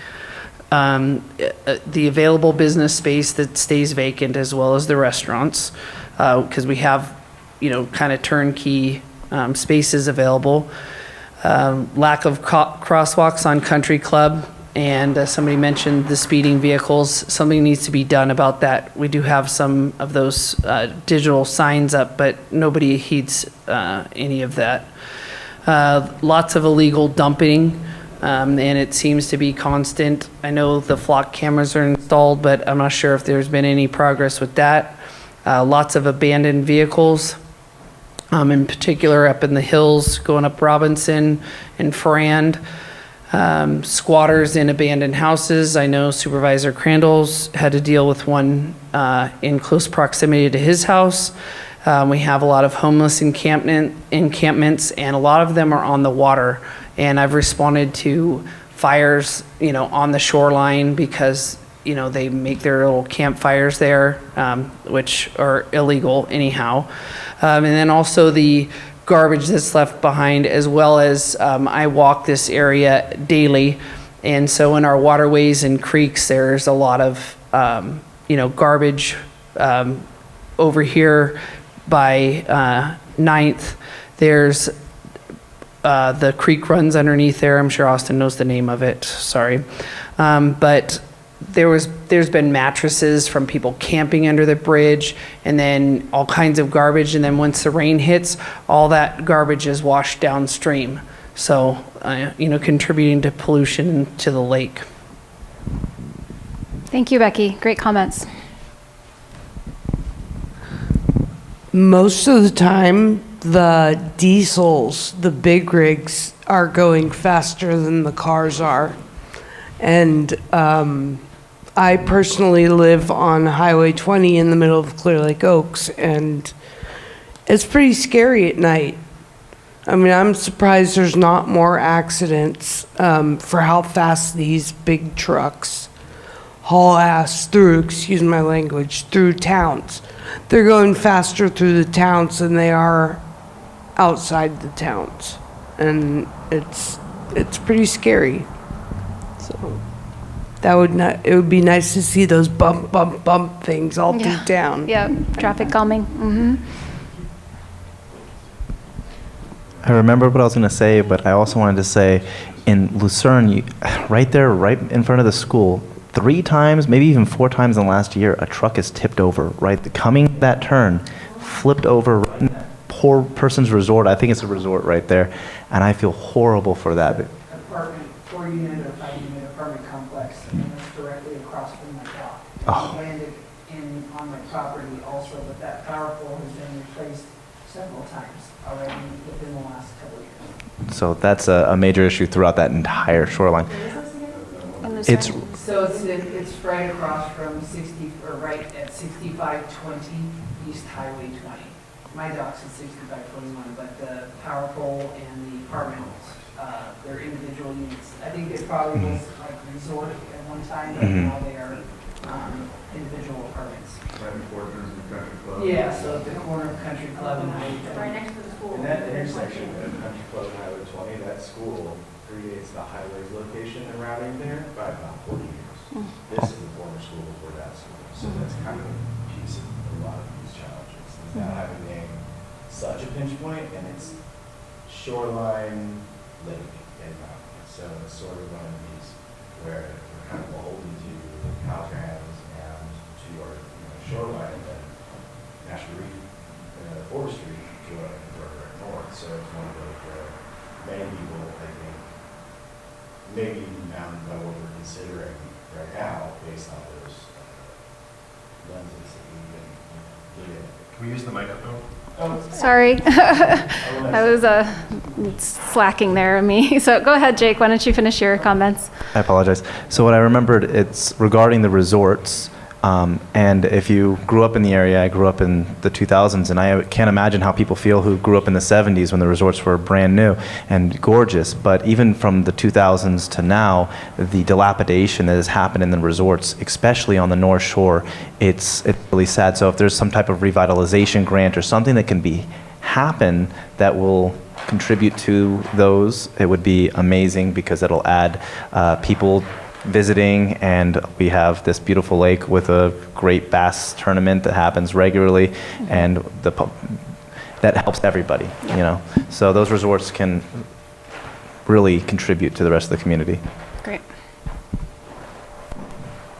S1: The available business space that stays vacant, as well as the restaurants, because we have, kind of turnkey spaces available. Lack of crosswalks on Country Club, and somebody mentioned the speeding vehicles. Something needs to be done about that. We do have some of those digital signs up, but nobody heeds any of that. Lots of illegal dumping, and it seems to be constant. I know the flock cameras are installed, but I'm not sure if there's been any progress with that. Lots of abandoned vehicles, in particular up in the hills, going up Robinson and Frand. Squatters in abandoned houses. I know Supervisor Crandall's had to deal with one in close proximity to his house. We have a lot of homeless encampments, and a lot of them are on the water. And I've responded to fires, on the shoreline because, they make their little campfires there, which are illegal anyhow. And then also the garbage that's left behind, as well as I walk this area daily. And so in our waterways and creeks, there's a lot of, garbage over here by 9th. There's the creek runs underneath there. I'm sure Austin knows the name of it. Sorry. But there's been mattresses from people camping under the bridge, and then all kinds of garbage. And then once the rain hits, all that garbage is washed downstream. So, contributing to pollution to the lake.
S5: Thank you, Becky. Great comments.
S10: Most of the time, the diesels, the big rigs, are going faster than the cars are. And I personally live on Highway 20 in the middle of Clear Lake Oaks, and it's pretty scary at night. I mean, I'm surprised there's not more accidents for how fast these big trucks haul ass through, excuse my language, through towns. They're going faster through the towns than they are outside the towns. And it's pretty scary. So it would be nice to see those bump, bump, bump things all through town.
S5: Yeah, traffic calming. Mm-hmm.
S7: I remember what I was going to say, but I also wanted to say in Lucerne, right there, right in front of the school, 3 times, maybe even 4 times in the last year, a truck is tipped over, right? Coming that turn, flipped over right in that poor person's resort. I think it's a resort right there. And I feel horrible for that.
S1: Apartment, 4-unit or 5-unit apartment complex, and it's directly across from my dock.
S7: Oh.
S1: Landed on my property also, but that power pole has been replaced several times already within the last couple of years.
S7: So that's a major issue throughout that entire shoreline. It's
S1: So it's right across from right at 6520 East Highway 20. My dock's at 6521, but the power pole and the apartments, they're individual units. I think they probably was like resort at one time, but now they are individual apartments.
S19: Right before there's the country club.
S1: Yeah, so at the corner of Country Club and Highway 20.
S20: Right next to the school.
S8: In that intersection of Country Club and Highway 20, that school predates the highways location and routing there by about 40 years. This is the former school before that school. So that's kind of a piece of a lot of these challenges. It's not having being such a pinch point, and it's shoreline lake and mountain. So it's sort of one of these where we're kind of beholden to Caltrans and to our shoreline, and then National Reef, Forestry to our further north. So it's one of those where many people, I think, maybe bound by what we're considering right now based on those lenses that we've been looking at.
S19: Can we use the microphone?
S5: Oh, sorry. I was slacking there of me. So go ahead, Jake. Why don't you finish your comments?
S7: I apologize. So what I remembered, it's regarding the resorts. And if you grew up in the area, I grew up in the 2000s, and I can't imagine how people feel who grew up in the 70s when the resorts were brand new and gorgeous. But even from the 2000s to now, the dilapidation that has happened in the resorts, especially on the North Shore, it's really sad. So if there's some type of revitalization grant or something that can happen that will contribute to those, it would be amazing because it'll add people visiting, and we have this beautiful lake with a great bass tournament that happens regularly, and that helps everybody, you know. So those resorts can really contribute to the rest of the community.
S5: Great.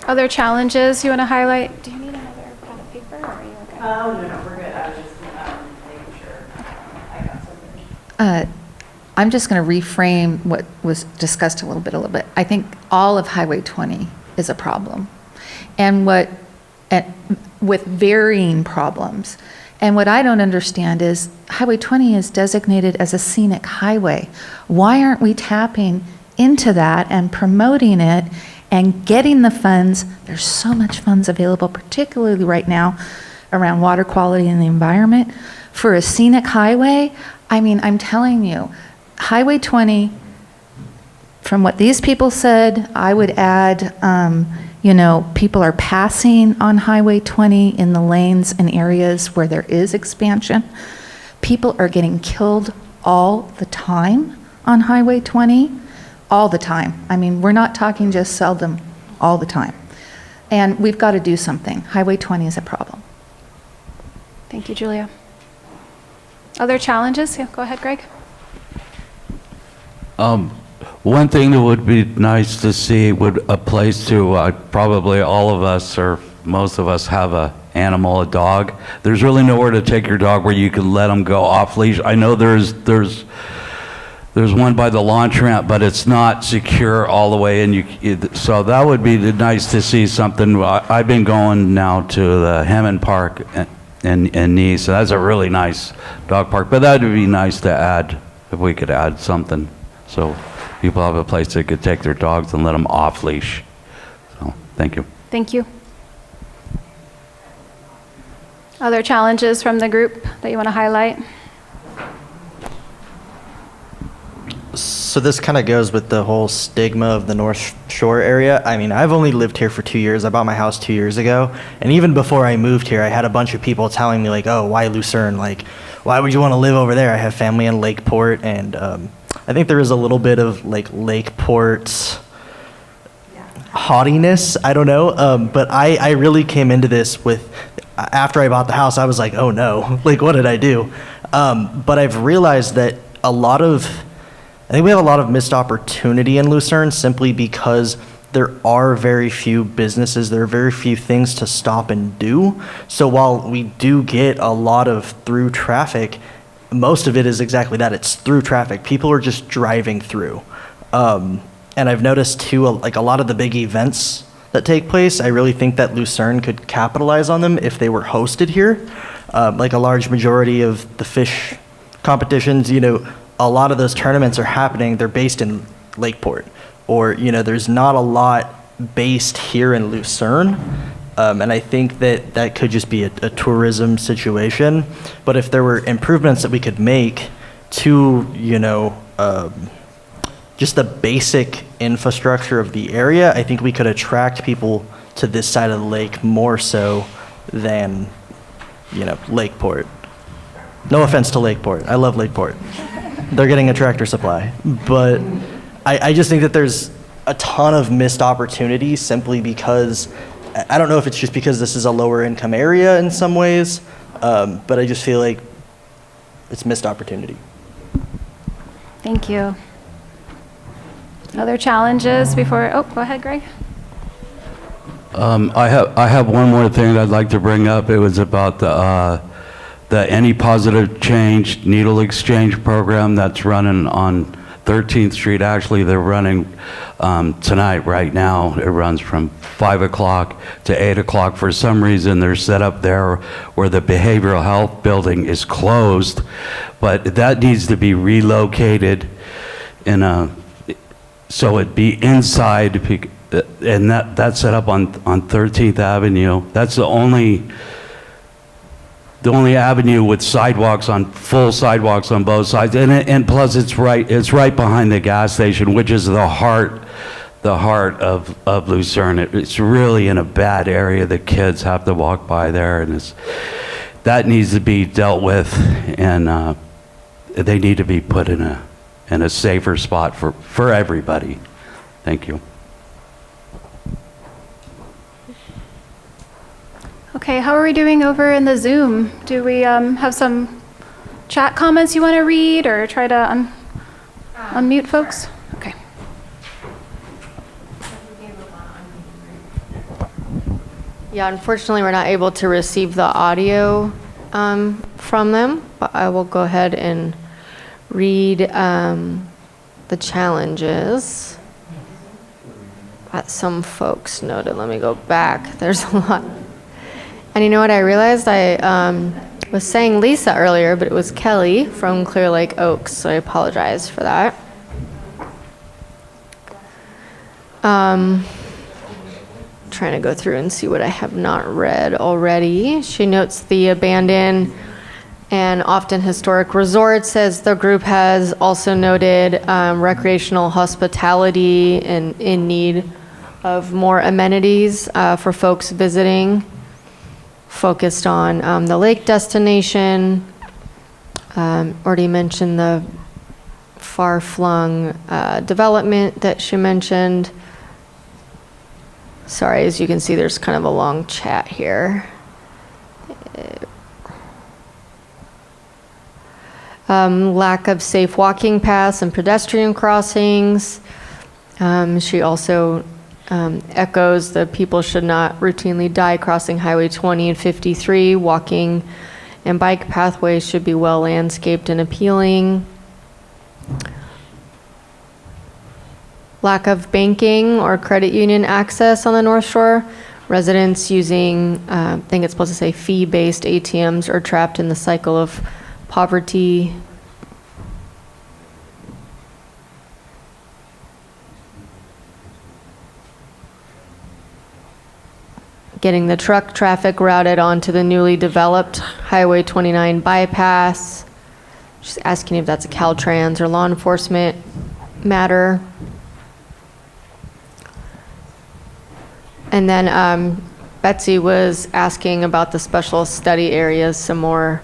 S5: Other challenges you want to highlight? Do you need another pad of paper, or are you okay?
S15: Oh, no, we're good. I was just making sure I got something.
S17: I'm just going to reframe what was discussed a little bit. I think all of Highway 20 is a problem, and with varying problems. And what I don't understand is Highway 20 is designated as a scenic highway. Why aren't we tapping into that and promoting it and getting the funds? There's so much funds available, particularly right now around water quality and the environment. For a scenic highway, I mean, I'm telling you, Highway 20, from what these people said, I would add, people are passing on Highway 20 in the lanes and areas where there is expansion. People are getting killed all the time on Highway 20, all the time. I mean, we're not talking just seldom, all the time. And we've got to do something. Highway 20 is a problem.
S5: Thank you, Julia. Other challenges? Yeah, go ahead, Greg.
S9: One thing that would be nice to see would a place to, probably all of us or most of us have a animal, a dog. There's really nowhere to take your dog where you can let them go off leash. I know there's one by the launch ramp, but it's not secure all the way, and so that would be nice to see something. I've been going now to the Hammond Park in Nice, so that's a really nice dog park, but that would be nice to add, if we could add something, so people have a place they could take their dogs and let them off leash. So, thank you.
S5: Thank you. Other challenges from the group that you want to highlight?
S2: So this kind of goes with the whole stigma of the North Shore area. I mean, I've only lived here for 2 years. I bought my house 2 years ago. And even before I moved here, I had a bunch of people telling me like, oh, why Lucerne? Like, why would you want to live over there? I have family in Lakeport. And I think there is a little bit of like Lakeport's haughtiness. I don't know. But I really came into this with, after I bought the house, I was like, oh no, like what did I do? But I've realized that I think we have a lot of missed opportunity in Lucerne simply because there are very few businesses, there are very few things to stop and do. So while we do get a lot of through traffic, most of it is exactly that, it's through traffic. People are just driving through. And I've noticed too, like a lot of the big events that take place, I really think that Lucerne could capitalize on them if they were hosted here. Like a large majority of the fish competitions, a lot of those tournaments are happening, they're based in Lakeport. Or, there's not a lot based here in Lucerne. And I think that could just be a tourism situation. But if there were improvements that we could make to, just the basic infrastructure of the area, I think we could attract people to this side of the lake more so than, Lakeport. No offense to Lakeport. I love Lakeport. They're getting a Tractor Supply. But I just think that there's a ton of missed opportunities simply because, I don't know if it's just because this is a lower income area in some ways, but I just feel like it's missed opportunity.
S5: Thank you. Other challenges before, go ahead, Greg.
S9: I have one more thing I'd like to bring up. It was about the Any Positive Change Needle Exchange program that's running on 13th Street. Actually, they're running tonight, right now. It runs from 5 o'clock to 8 o'clock. For some reason, they're set up there where the behavioral health building is closed, but that needs to be relocated so it'd be inside, and that's set up on 13th Avenue. That's the only avenue with full sidewalks on both sides, and plus it's right behind the gas station, which is the heart of Lucerne. It's really in a bad area. The kids have to walk by there, and that needs to be dealt with, and they need to be put in a safer spot for everybody. Thank you.
S5: Okay, how are we doing over in the Zoom? Do we have some chat comments you want to read or try to unmute folks? Okay.
S6: Yeah, unfortunately, we're not able to receive the audio from them, but I will go ahead and read the challenges that some folks noted. Let me go back. There's a lot. And you know what I realized? I was saying Lisa earlier, but it was Kelly from Clear Lake Oaks, so I apologize for that. Trying to go through and see what I have not read already. She notes the abandoned and often historic resorts, as the group has also noted recreational hospitality and in need of more amenities for folks visiting, focused on the lake destination. Already mentioned the far-flung development that she mentioned. Sorry, as you can see, there's kind of a long chat here. Lack of safe walking paths and pedestrian crossings. She also echoes that people should not routinely die crossing Highway 20 and 53. Walking and bike pathways should be well landscaped and appealing. Lack of banking or credit union access on the North Shore. Residents using, I think it's supposed to say fee-based ATMs are trapped in the cycle of poverty. Getting the truck traffic routed onto the newly developed Highway 29 bypass. Just asking if that's a Caltrans or law enforcement matter. And then Betsy was asking about the special study areas some more,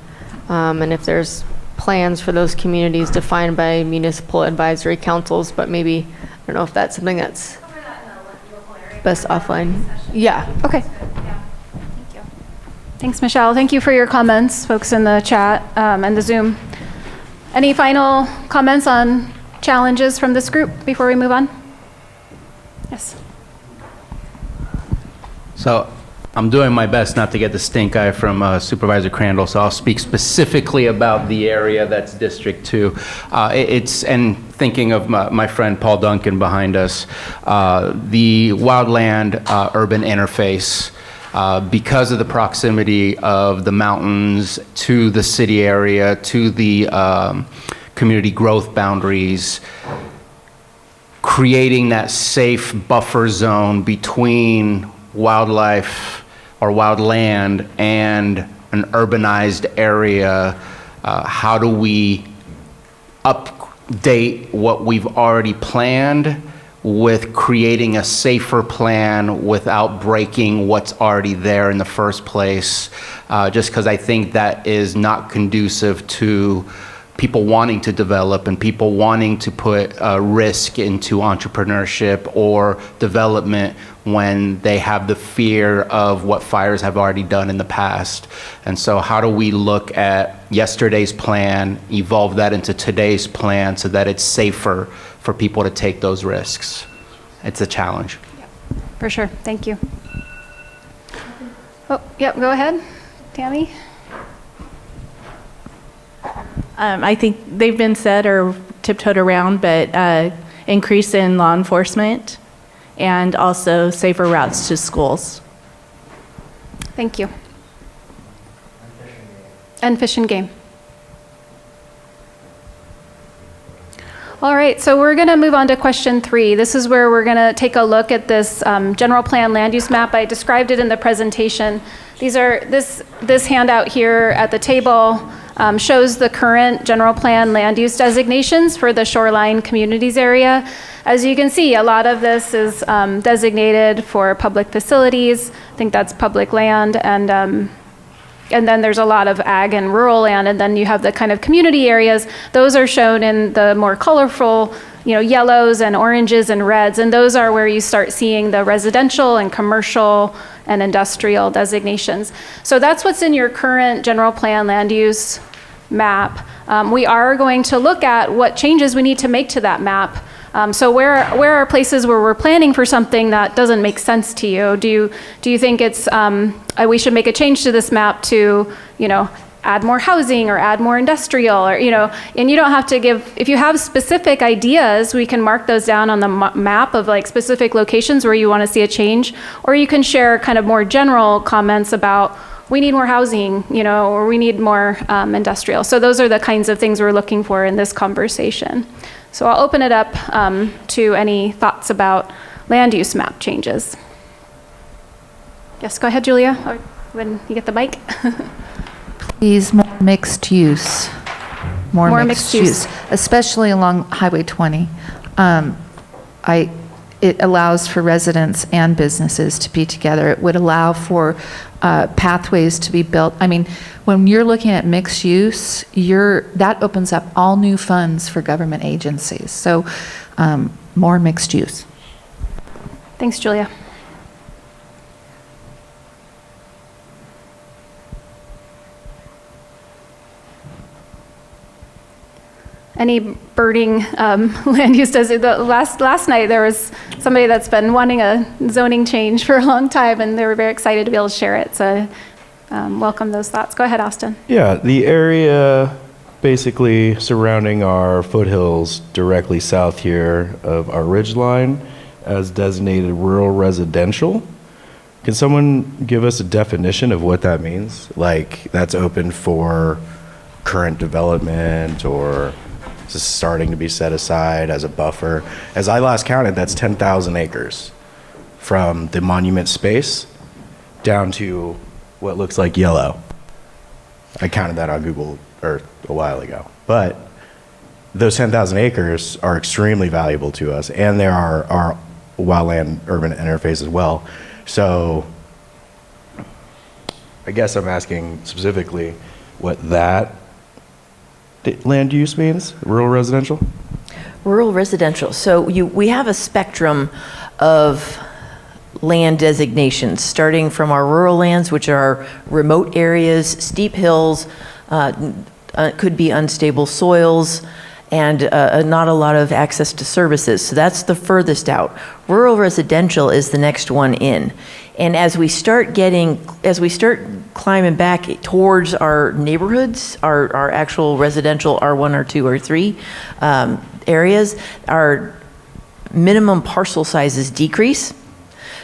S6: and if there's plans for those communities defined by municipal advisory councils, but maybe, I don't know if that's something that's best offline. Yeah, okay.
S5: Thanks, Michelle. Thank you for your comments, folks in the chat and the Zoom. Any final comments on challenges from this group before we move on? Yes.
S11: So I'm doing my best not to get the stink eye from Supervisor Crandall, so I'll speak specifically about the area that's District 2. And thinking of my friend Paul Duncan behind us, the wildland urban interface, because of the proximity of the mountains to the city area, to the community growth boundaries, creating that safe buffer zone between wildlife or wildland and an urbanized area. How do we update what we've already planned with creating a safer plan without breaking what's already there in the first place? Just because I think that is not conducive to people wanting to develop and people wanting to put risk into entrepreneurship or development when they have the fear of what fires have already done in the past. And so how do we look at yesterday's plan, evolve that into today's plan so that it's safer for people to take those risks? It's a challenge.
S5: For sure. Thank you. Oh, yep, go ahead, Tammy.
S20: I think they've been said or tiptoed around, but increase in law enforcement and also safer routes to schools.
S5: Thank you. And Fish and Game. All right, so we're going to move on to question 3. This is where we're going to take a look at this general plan land use map. I described it in the presentation. These are this handout here at the table shows the current general plan land use designations for the shoreline communities area. As you can see, a lot of this is designated for public facilities. I think that's public land, and And then there's a lot of ag and rural land, and then you have the kind of community areas. Those are shown in the more colorful, yellows and oranges and reds, and those are where you start seeing the residential and commercial and industrial designations. So that's what's in your current general plan land use map. We are going to look at what changes we need to make to that map. So where are places where we're planning for something that doesn't make sense to you? Do you think it's we should make a change to this map to add more housing or add more industrial, or and you don't have to give, if you have specific ideas, we can mark those down on the map of like specific locations where you want to see a change, or you can share kind of more general comments about we need more housing, or we need more industrial. So those are the kinds of things we're looking for in this conversation. So I'll open it up to any thoughts about land use map changes. Yes, go ahead, Julia, when you get the mic.
S17: Please, more mixed use. More mixed use, especially along Highway 20. It allows for residents and businesses to be together. It would allow for pathways to be built. I mean, when you're looking at mixed use, that opens up all new funds for government agencies. So more mixed use.
S5: Thanks, Julia. Any burning land use last night there was somebody that's been wanting a zoning change for a long time, and they were very excited to be able to share it. So welcome those thoughts. Go ahead, Austin.
S8: Yeah, the area basically surrounding our foothills directly south here of our ridge line as designated rural residential. Can someone give us a definition of what that means? Like that's open for current development, or is this starting to be set aside as a buffer? As I last counted, that's 10,000 acres from the monument space down to what looks like yellow. I counted that on Google Earth a while ago. But those 10,000 acres are extremely valuable to us, and there are our wildland urban interface as well. So I guess I'm asking specifically what that land use means, rural residential?
S4: Rural residential. So we have a spectrum of land designations, starting from our rural lands, which are remote areas, steep hills, could be unstable soils, and not a lot of access to services. So that's the furthest out. Rural residential is the next one in. And as we start climbing back towards our neighborhoods, our actual residential R1, R2, R3 areas, our minimum parcel sizes decrease.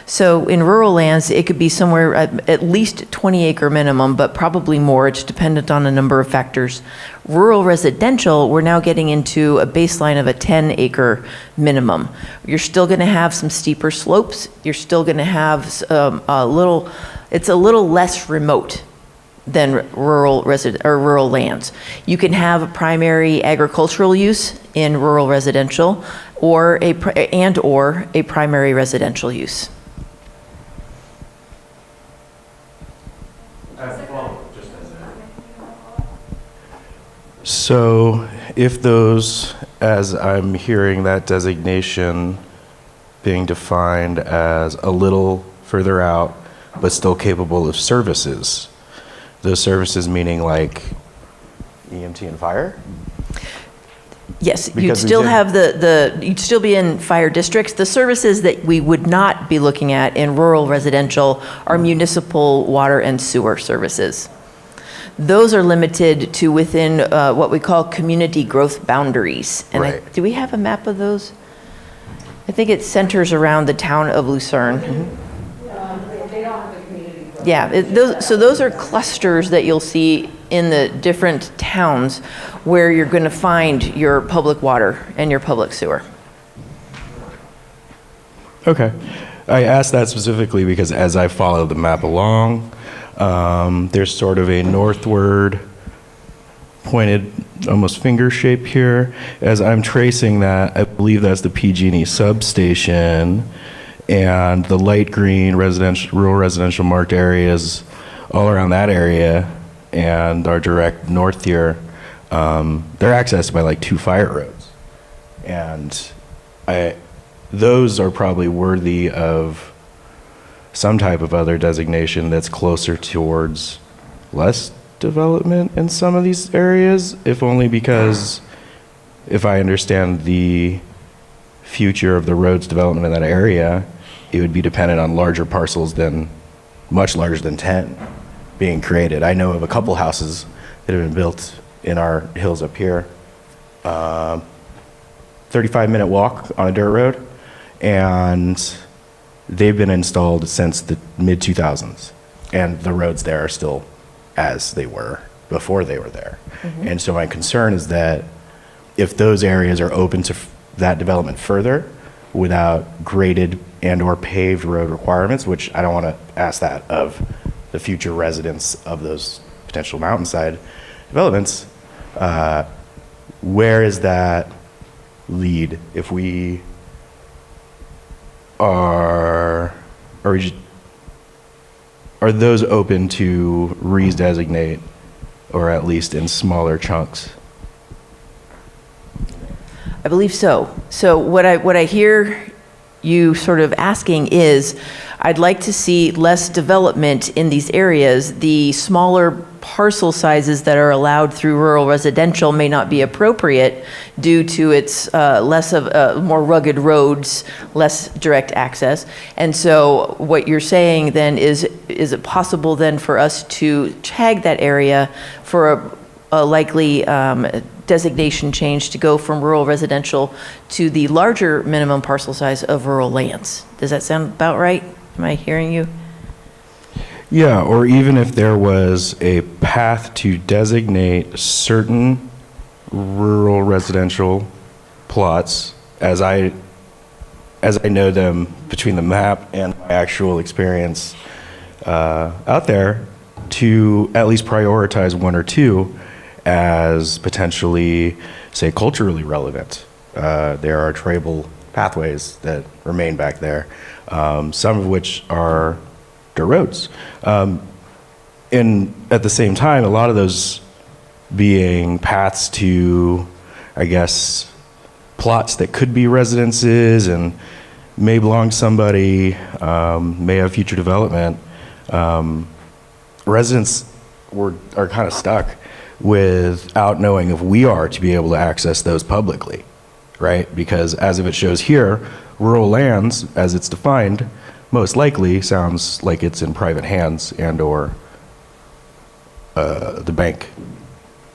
S4: So in rural lands, it could be somewhere at least 20-acre minimum, but probably more. It's dependent on a number of factors. Rural residential, we're now getting into a baseline of a 10-acre minimum. You're still going to have some steeper slopes. You're still going to have it's a little less remote than rural lands. You can have a primary agricultural use in rural residential, or a primary residential use.
S8: So if those, as I'm hearing that designation being defined as a little further out, but still capable of services, those services meaning like EMT and fire?
S4: Yes, you'd still have you'd still be in fire districts. The services that we would not be looking at in rural residential are municipal water and sewer services. Those are limited to within what we call community growth boundaries. And
S8: Right.
S4: do we have a map of those? I think it centers around the town of Lucerne. Yeah, those are clusters that you'll see in the different towns where you're going to find your public water and your public sewer.
S8: Okay. I asked that specifically because as I follow the map along, there's sort of a northward pointed, almost finger shape here. As I'm tracing that, I believe that's the PG&E substation, and the light green rural residential marked areas all around that area and our direct north here, they're accessed by like 2 fire roads. And those are probably worthy of some type of other designation that's closer towards less development in some of these areas, if only because if I understand the future of the roads development in that area, it would be dependent on larger parcels than, much larger than 10 being created. I know of a couple houses that have been built in our hills up here, 35-minute walk on a dirt road, and they've been installed since the mid-2000s, and the roads there are still as they were before they were there. And so my concern is that if those areas are open to that development further without graded and or paved road requirements, which I don't want to ask that of the future residents of those potential mountainside developments, where is that lead if we are those open to redesignate, or at least in smaller chunks?
S4: I believe so. So what I hear you sort of asking is, I'd like to see less development in these areas. The smaller parcel sizes that are allowed through rural residential may not be appropriate due to its less of more rugged roads, less direct access. And so what you're saying then is it possible then for us to tag that area for a likely designation change to go from rural residential to the larger minimum parcel size of rural lands? Does that sound about right? Am I hearing you?
S8: Yeah, or even if there was a path to designate certain rural residential plots as I know them between the map and my actual experience out there, to at least prioritize 1 or 2 as potentially, say, culturally relevant. There are trailable pathways that remain back there, some of which are dirt roads. And at the same time, a lot of those being paths to, I guess, plots that could be residences and may belong to somebody, may have future development. Residents are kind of stuck without knowing if we are to be able to access those publicly, right? Because as if it shows here, rural lands, as it's defined, most likely sounds like it's in private hands and or the bank.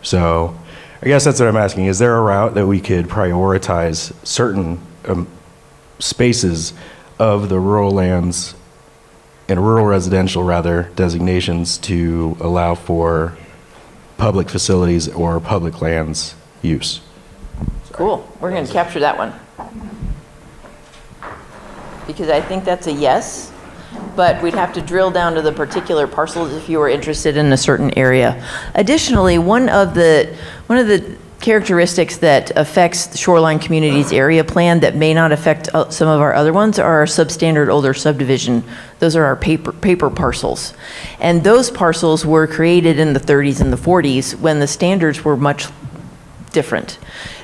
S8: So I guess that's what I'm asking. Is there a route that we could prioritize certain spaces of the rural lands and rural residential, rather, designations to allow for public facilities or public lands use?
S4: Cool. We're going to capture that one. Because I think that's a yes, but we'd have to drill down to the particular parcels if you were interested in a certain area. Additionally, one of the characteristics that affects the Shoreline Communities Area Plan that may not affect some of our other ones are our substandard older subdivision. Those are our paper parcels. And those parcels were created in the 30s and the 40s when the standards were much different.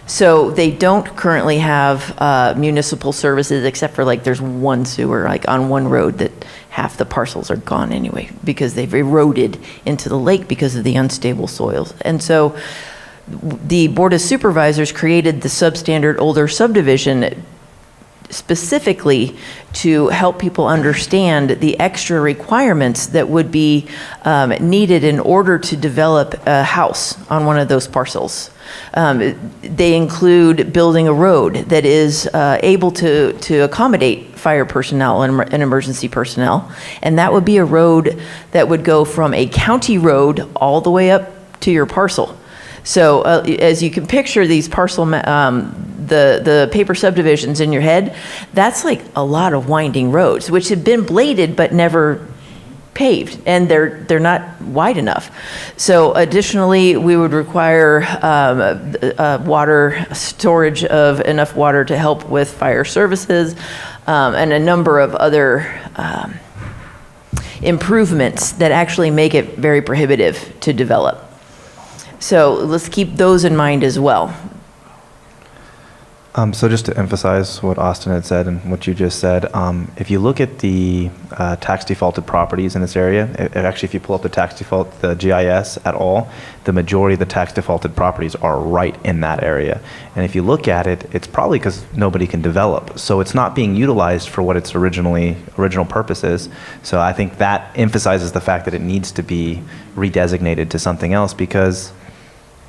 S4: So they don't currently have municipal services, except for like there's one sewer like on one road that half the parcels are gone anyway because they've eroded into the lake because of the unstable soils. And so the Board of Supervisors created the substandard older subdivision specifically to help people understand the extra requirements that would be needed in order to develop a house on one of those parcels. They include building a road that is able to accommodate fire personnel and emergency personnel, and that would be a road that would go from a county road all the way up to your parcel. So as you can picture these parcel, the paper subdivisions in your head, that's like a lot of winding roads, which have been bladed but never paved, and they're not wide enough. So additionally, we would require water storage of enough water to help with fire services, and a number of other improvements that actually make it very prohibitive to develop. So let's keep those in mind as well.
S7: So just to emphasize what Austin had said and what you just said, if you look at the tax defaulted properties in this area, actually if you pull up the tax default, the GIS at all, the majority of the tax defaulted properties are right in that area. And if you look at it, it's probably because nobody can develop. So it's not being utilized for what its original purpose is. So I think that emphasizes the fact that it needs to be redesignated to something else, because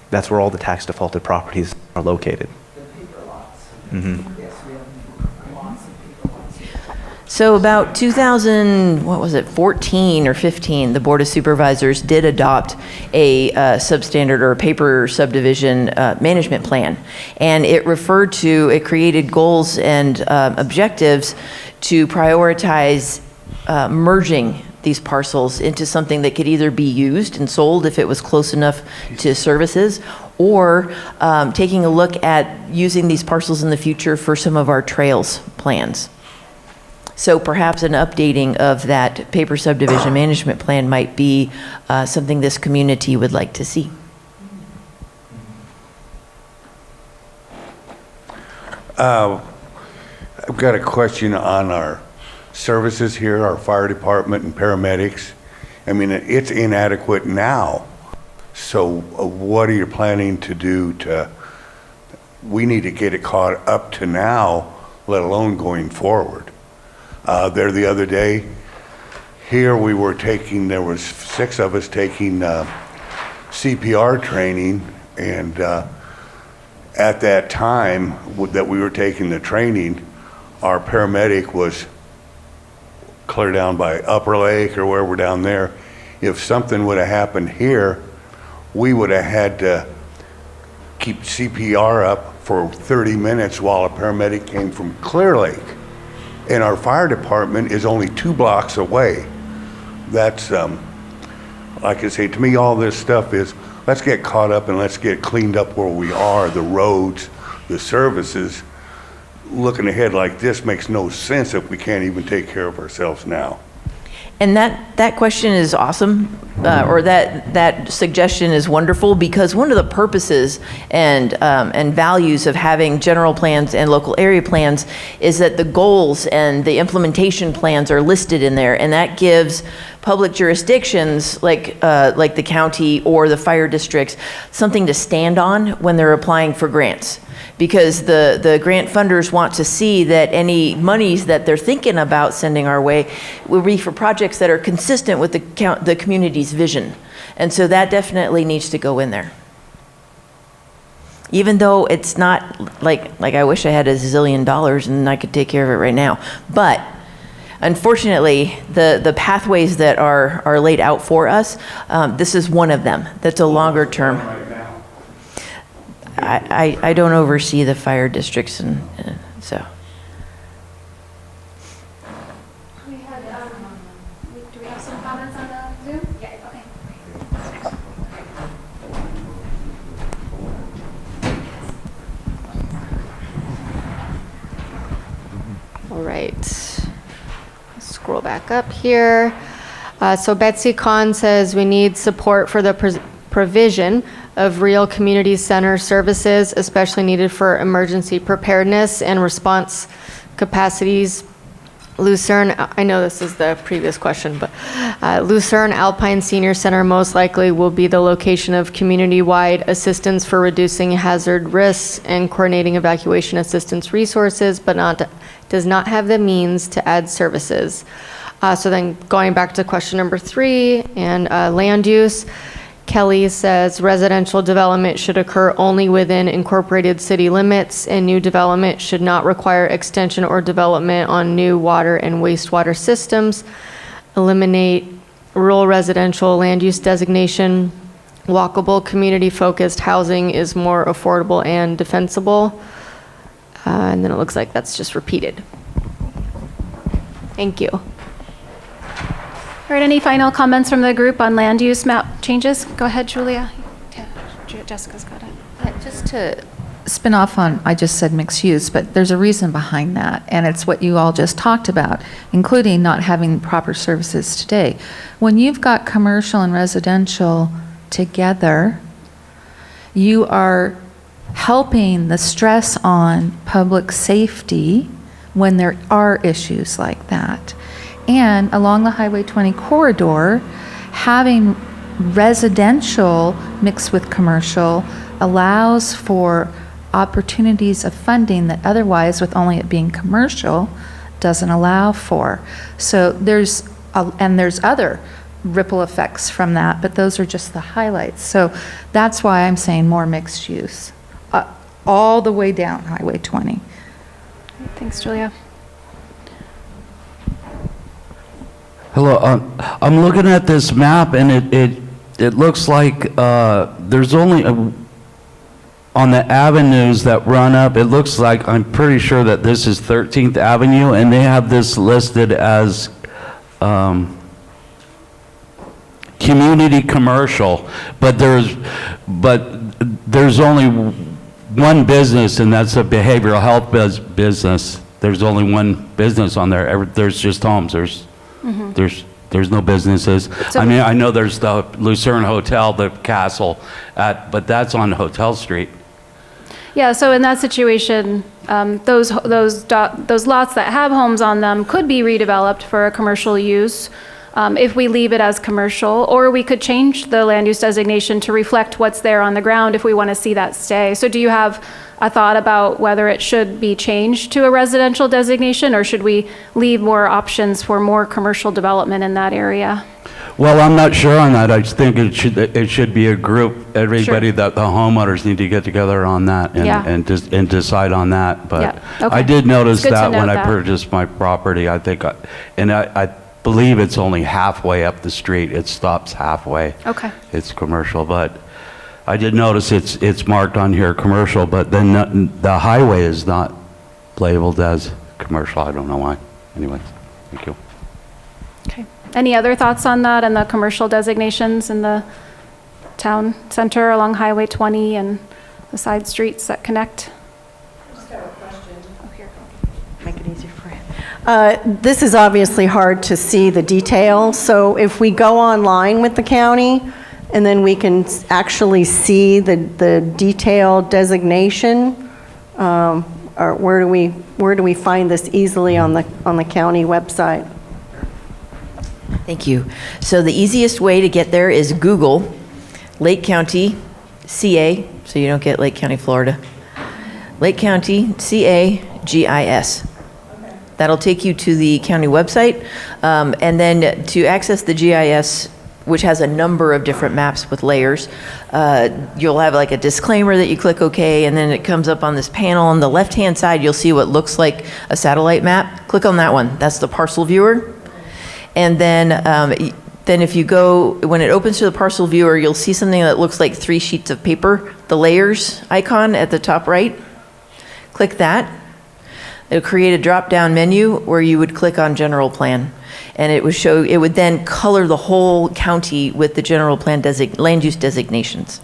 S7: that's where all the tax defaulted properties are located.
S4: So about 2014 or 15, the Board of Supervisors did adopt a substandard or a paper subdivision management plan. And it created goals and objectives to prioritize merging these parcels into something that could either be used and sold if it was close enough to services, or taking a look at using these parcels in the future for some of our trails plans. So perhaps an updating of that paper subdivision management plan might be something this community would like to see.
S3: I've got a question on our services here, our fire department and paramedics. I mean, it's inadequate now. So what are you planning to do we need to get it caught up to now, let alone going forward. There the other day, here we were there was 6 of us taking CPR training, and at that time that we were taking the training, our paramedic was clear down by Upper Lake or wherever down there. If something would have happened here, we would have had to keep CPR up for 30 minutes while a paramedic came from Clear Lake. And our fire department is only 2 blocks away. That's, like I say, to me, all this stuff is, let's get caught up and let's get cleaned up where we are, the roads, the services. Looking ahead like this makes no sense if we can't even take care of ourselves now.
S4: And that question is awesome, or that suggestion is wonderful, because one of the purposes and values of having general plans and local area plans is that the goals and the implementation plans are listed in there, and that gives public jurisdictions like the county or the fire districts something to stand on when they're applying for grants. Because the grant funders want to see that any monies that they're thinking about sending our way will be for projects that are consistent with the community's vision. And so that definitely needs to go in there. Even though it's not like I wish I had $1 zillion and I could take care of it right now. But unfortunately, the pathways that are laid out for us, this is one of them. That's a longer term. I don't oversee the fire districts, and so.
S5: Do we have some comments on the Zoom? Yeah, okay.
S6: All right. Scroll back up here. So Betsy Kahn says we need support for the provision of real community center services, especially needed for emergency preparedness and response capacities. Lucerne, I know this is the previous question, but Lucerne Alpine Senior Center most likely will be the location of community-wide assistance for reducing hazard risks and coordinating evacuation assistance resources, but does not have the means to add services. So then going back to question number 3 and land use, Kelly says residential development should occur only within incorporated city limits, and new development should not require extension or development on new water and wastewater systems. Eliminate rural residential land use designation. Walkable, community-focused housing is more affordable and defensible. And then it looks like that's just repeated. Thank you.
S5: All right, any final comments from the group on land use map changes? Go ahead, Julia. Yeah, Jessica's got it.
S14: Just to
S17: spin off on, I just said mixed use, but there's a reason behind that, and it's what you all just talked about, including not having proper services today. When you've got commercial and residential together, you are helping the stress on public safety when there are issues like that. And along the Highway 20 corridor, having residential mixed with commercial allows for opportunities of funding that otherwise, with only it being commercial, doesn't allow for. So there's other ripple effects from that, but those are just the highlights. So that's why I'm saying more mixed use, all the way down Highway 20.
S5: Thanks, Julia.
S9: Hello, I'm looking at this map, and it looks like there's only on the avenues that run up, it looks like, I'm pretty sure that this is 13th Avenue, and they have this listed as community commercial, but there's only one business, and that's a behavioral health business. There's only one business on there. There's just homes. There's no businesses.
S5: So-
S9: I mean, I know there's the Lucerne Hotel, the castle, but that's on Hotel Street.
S5: Yeah, so in that situation, those lots that have homes on them could be redeveloped for a commercial use if we leave it as commercial, or we could change the land use designation to reflect what's there on the ground if we want to see that stay. So do you have a thought about whether it should be changed to a residential designation, or should we leave more options for more commercial development in that area?
S9: Well, I'm not sure on that. I just think it should be a group, everybody, that the homeowners need to get together on that and decide on that. But
S5: Yeah, okay.
S9: I did notice
S5: It's good to
S9: that when
S5: note
S9: I
S5: that.
S9: purchased my property, I think, I believe it's only halfway up the street. It stops halfway.
S5: Okay.
S9: It's commercial, but I did notice it's marked on here commercial, but then the highway is not labeled as commercial. I don't know why. Anyway, thank you.
S5: Okay. Any other thoughts on that and the commercial designations in the town center along Highway 20 and the side streets that connect?
S15: Make it easier for you. This is obviously hard to see the detail, so if we go online with the county, and then we can actually see the detailed designation, or where do we find this easily on the county website?
S4: Thank you. So the easiest way to get there is Google Lake County, CA, so you don't get Lake County, Florida. Lake County, CA, GIS. That'll take you to the county website. And then to access the GIS, which has a number of different maps with layers, you'll have like a disclaimer that you click OK, and then it comes up on this panel. On the left-hand side, you'll see what looks like a satellite map. Click on that one. That's the parcel viewer. And then if you go, when it opens to the parcel viewer, you'll see something that looks like 3 sheets of paper, the layers icon at the top right. Click that. It'll create a drop-down menu where you would click on general plan. And it would then color the whole county with the general plan land use designations.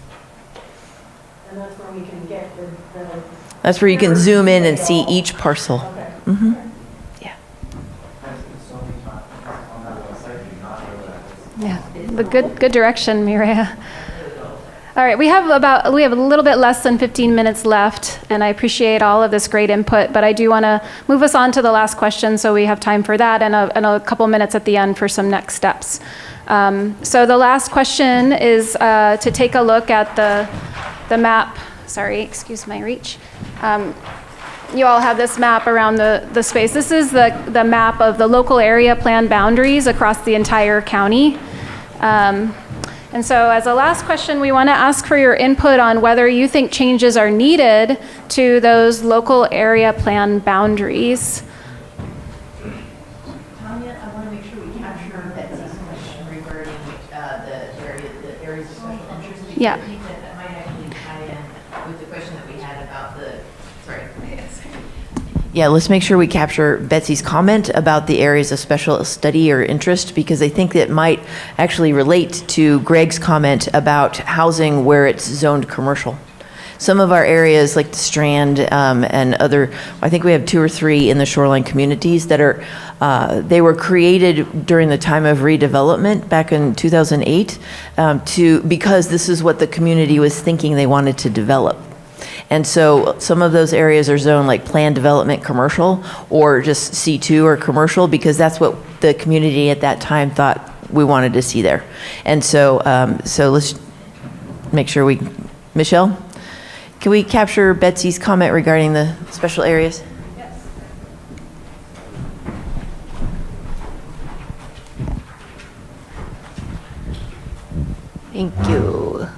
S15: And that's where we can get the
S4: That's where you can zoom in and see each parcel. Mm-hmm.
S5: Yeah, the good direction, Mireya. All right, we have a little bit less than 15 minutes left, and I appreciate all of this great input, but I do want to move us on to the last question so we have time for that and a couple minutes at the end for some next steps. So the last question is to take a look at the map. Sorry, excuse my reach. You all have this map around the space. This is the map of the local area plan boundaries across the entire county. And so as a last question, we want to ask for your input on whether you think changes are needed to those local area plan boundaries.
S4: Tanya, I want to make sure we capture Betsy's question regarding the areas of special interest.
S5: Yeah.
S4: I think that might actually tie in with the question that we had about Yeah, let's make sure we capture Betsy's comment about the areas of special study or interest, because I think that might actually relate to Greg's comment about housing where it's zoned commercial. Some of our areas, like the Strand and other, I think we have 2 or 3 in the shoreline communities that are, they were created during the time of redevelopment back in 2008 because this is what the community was thinking they wanted to develop. And so some of those areas are zoned like planned development commercial or just C2 or commercial because that's what the community at that time thought we wanted to see there. And so, so let's make sure we, Michelle, can we capture Betsy's comment regarding the special areas?
S5: Yes.
S4: Thank you.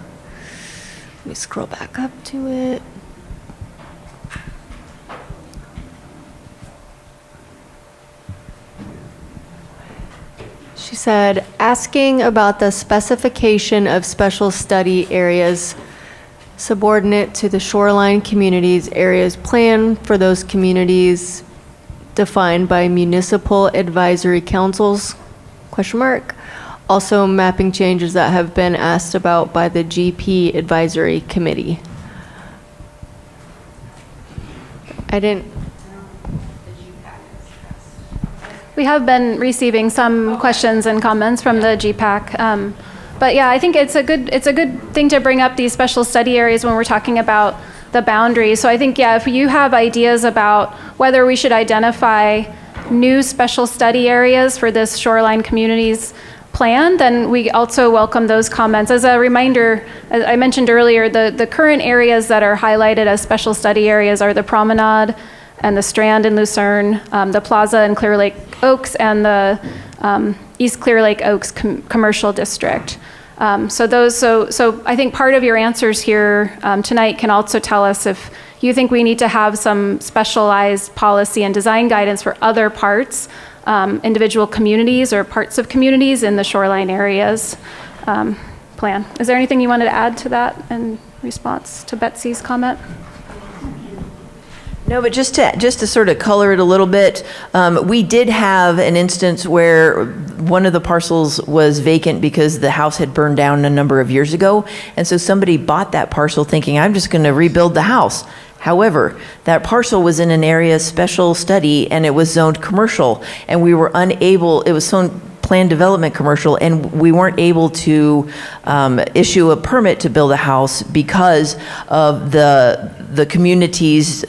S4: Let me scroll back up to it.
S6: She said, asking about the specification of special study areas subordinate to the shoreline communities areas plan for those communities defined by municipal advisory councils, question mark. Also mapping changes that have been asked about by the GP advisory committee. I didn't.
S5: We have been receiving some questions and comments from the GPAC. But yeah, I think it's a good thing to bring up these special study areas when we're talking about the boundaries. So I think, yeah, if you have ideas about whether we should identify new special study areas for this shoreline communities plan, then we also welcome those comments. As a reminder, as I mentioned earlier, the current areas that are highlighted as special study areas are the Promenade and the Strand in Lucerne, the Plaza in Clear Lake Oaks, and the East Clear Lake Oaks Commercial District. So I think part of your answers here tonight can also tell us if you think we need to have some specialized policy and design guidance for other parts, individual communities or parts of communities in the shoreline areas plan. Is there anything you wanted to add to that in response to Betsy's comment?
S4: No, but just to sort of color it a little bit, we did have an instance where one of the parcels was vacant because the house had burned down a number of years ago. And so somebody bought that parcel thinking, I'm just going to rebuild the house. However, that parcel was in an area special study and it was zoned commercial, and we were unable, it was zoned planned development commercial, and we weren't able to issue a permit to build a house because of the community's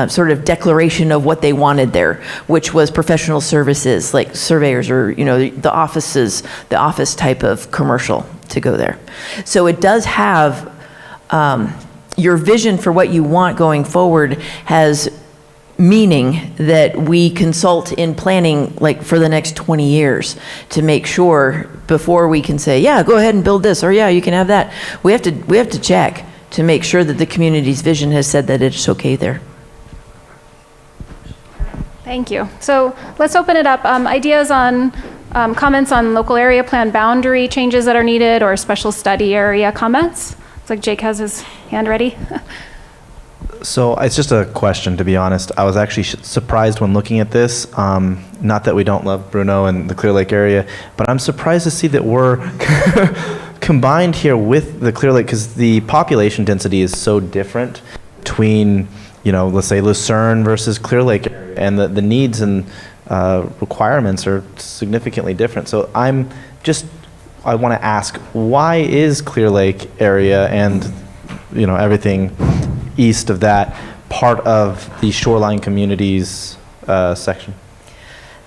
S4: sort of declaration of what they wanted there, which was professional services like surveyors or, you know, the offices, the office type of commercial to go there. So it does have, your vision for what you want going forward has meaning that we consult in planning like for the next 20 years to make sure before we can say, yeah, go ahead and build this, or yeah, you can have that. We have to check to make sure that the community's vision has said that it's okay there.
S5: Thank you. So let's open it up. Ideas on comments on local area plan boundary changes that are needed or special study area comments. It's like Jake has his hand ready.
S7: So it's just a question, to be honest. I was actually surprised when looking at this. Not that we don't love Bruno and the Clear Lake area, but I'm surprised to see that we're combined here with the Clear Lake because the population density is so different between, you know, let's say Lucerne versus Clear Lake, and the needs and requirements are significantly different. So I want to ask, why is Clear Lake area and, you know, everything east of that part of the shoreline communities section?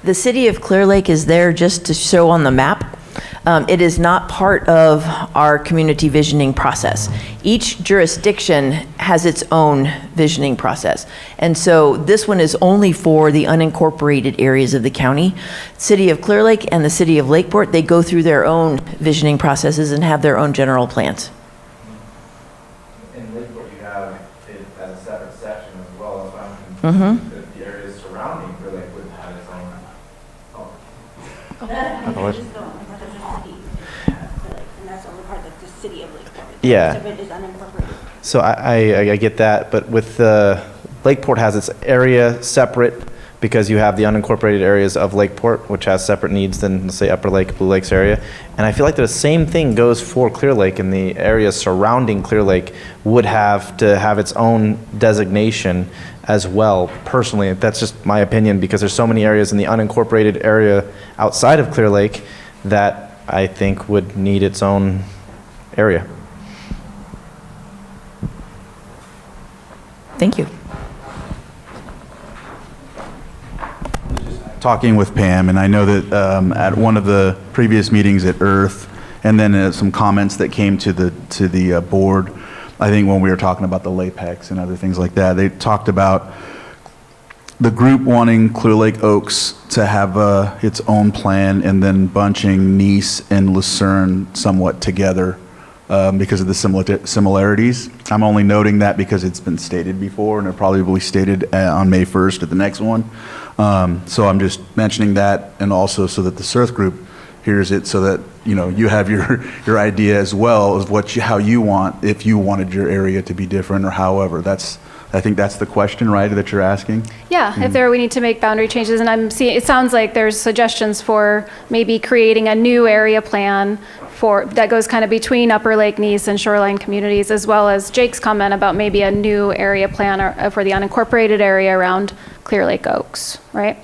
S4: The city of Clear Lake is there just to show on the map. It is not part of our community visioning process. Each jurisdiction has its own visioning process. And so this one is only for the unincorporated areas of the county. City of Clear Lake and the city of Lakeport, they go through their own visioning processes and have their own general plans. Mm-hmm.
S7: The areas surrounding Clear Lake would have its own. Yeah. So I get that, but with Lakeport has its area separate
S11: because you have the unincorporated areas of Lakeport, which has separate needs than, let's say, Upper Lake, Blue Lakes area. And I feel like the same thing goes for Clear Lake, and the areas surrounding Clear Lake would have to have its own designation as well. Personally, that's just my opinion, because there's so many areas in the unincorporated area outside of Clear Lake that I think would need its own area.
S4: Thank you.
S16: Talking with Pam, and I know that at one of the previous meetings at Earth, and then some comments that came to the board, I think when we were talking about the LAPEX and other things like that, they talked about the group wanting Clear Lake Oaks to have its own plan, and then bunching Nice and Lucerne somewhat together because of the similarities. I'm only noting that because it's been stated before, and it probably will be stated on May 1st at the next one. So I'm just mentioning that, and also so that the CERTH group hears it, so that you have your idea as well of how you want, if you wanted your area to be different or however. I think that's the question, right, that you're asking?
S5: Yeah, if we need to make boundary changes, and I'm seeing, it sounds like there's suggestions for maybe creating a new area plan that goes kind of between Upper Lake, Nice, and shoreline communities, as well as Jake's comment about maybe a new area plan for the unincorporated area around Clear Lake Oaks, right?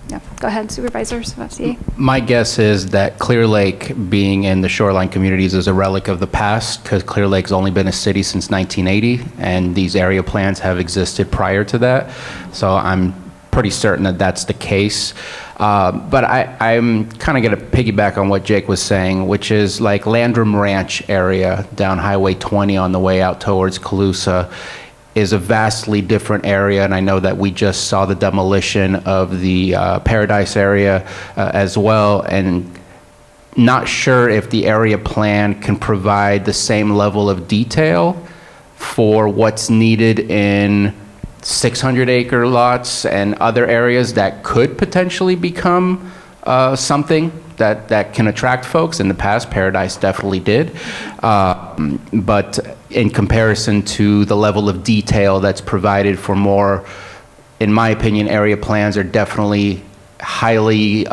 S5: Yeah, go ahead, Supervisor Savassi.
S11: My guess is that Clear Lake being in the shoreline communities is a relic of the past, because Clear Lake's only been a city since 1980, and these area plans have existed prior to that. So I'm pretty certain that that's the case. But I'm kind of going to piggyback on what Jake was saying, which is like Landrum Ranch area down Highway 20 on the way out towards Colusa is a vastly different area, and I know that we just saw the demolition of the Paradise area as well, and not sure if the area plan can provide the same level of detail for what's needed in 600-acre lots and other areas that could potentially become something that can attract folks. In the past, Paradise definitely did. But in comparison to the level of detail that's provided for more, in my opinion, area plans are definitely highly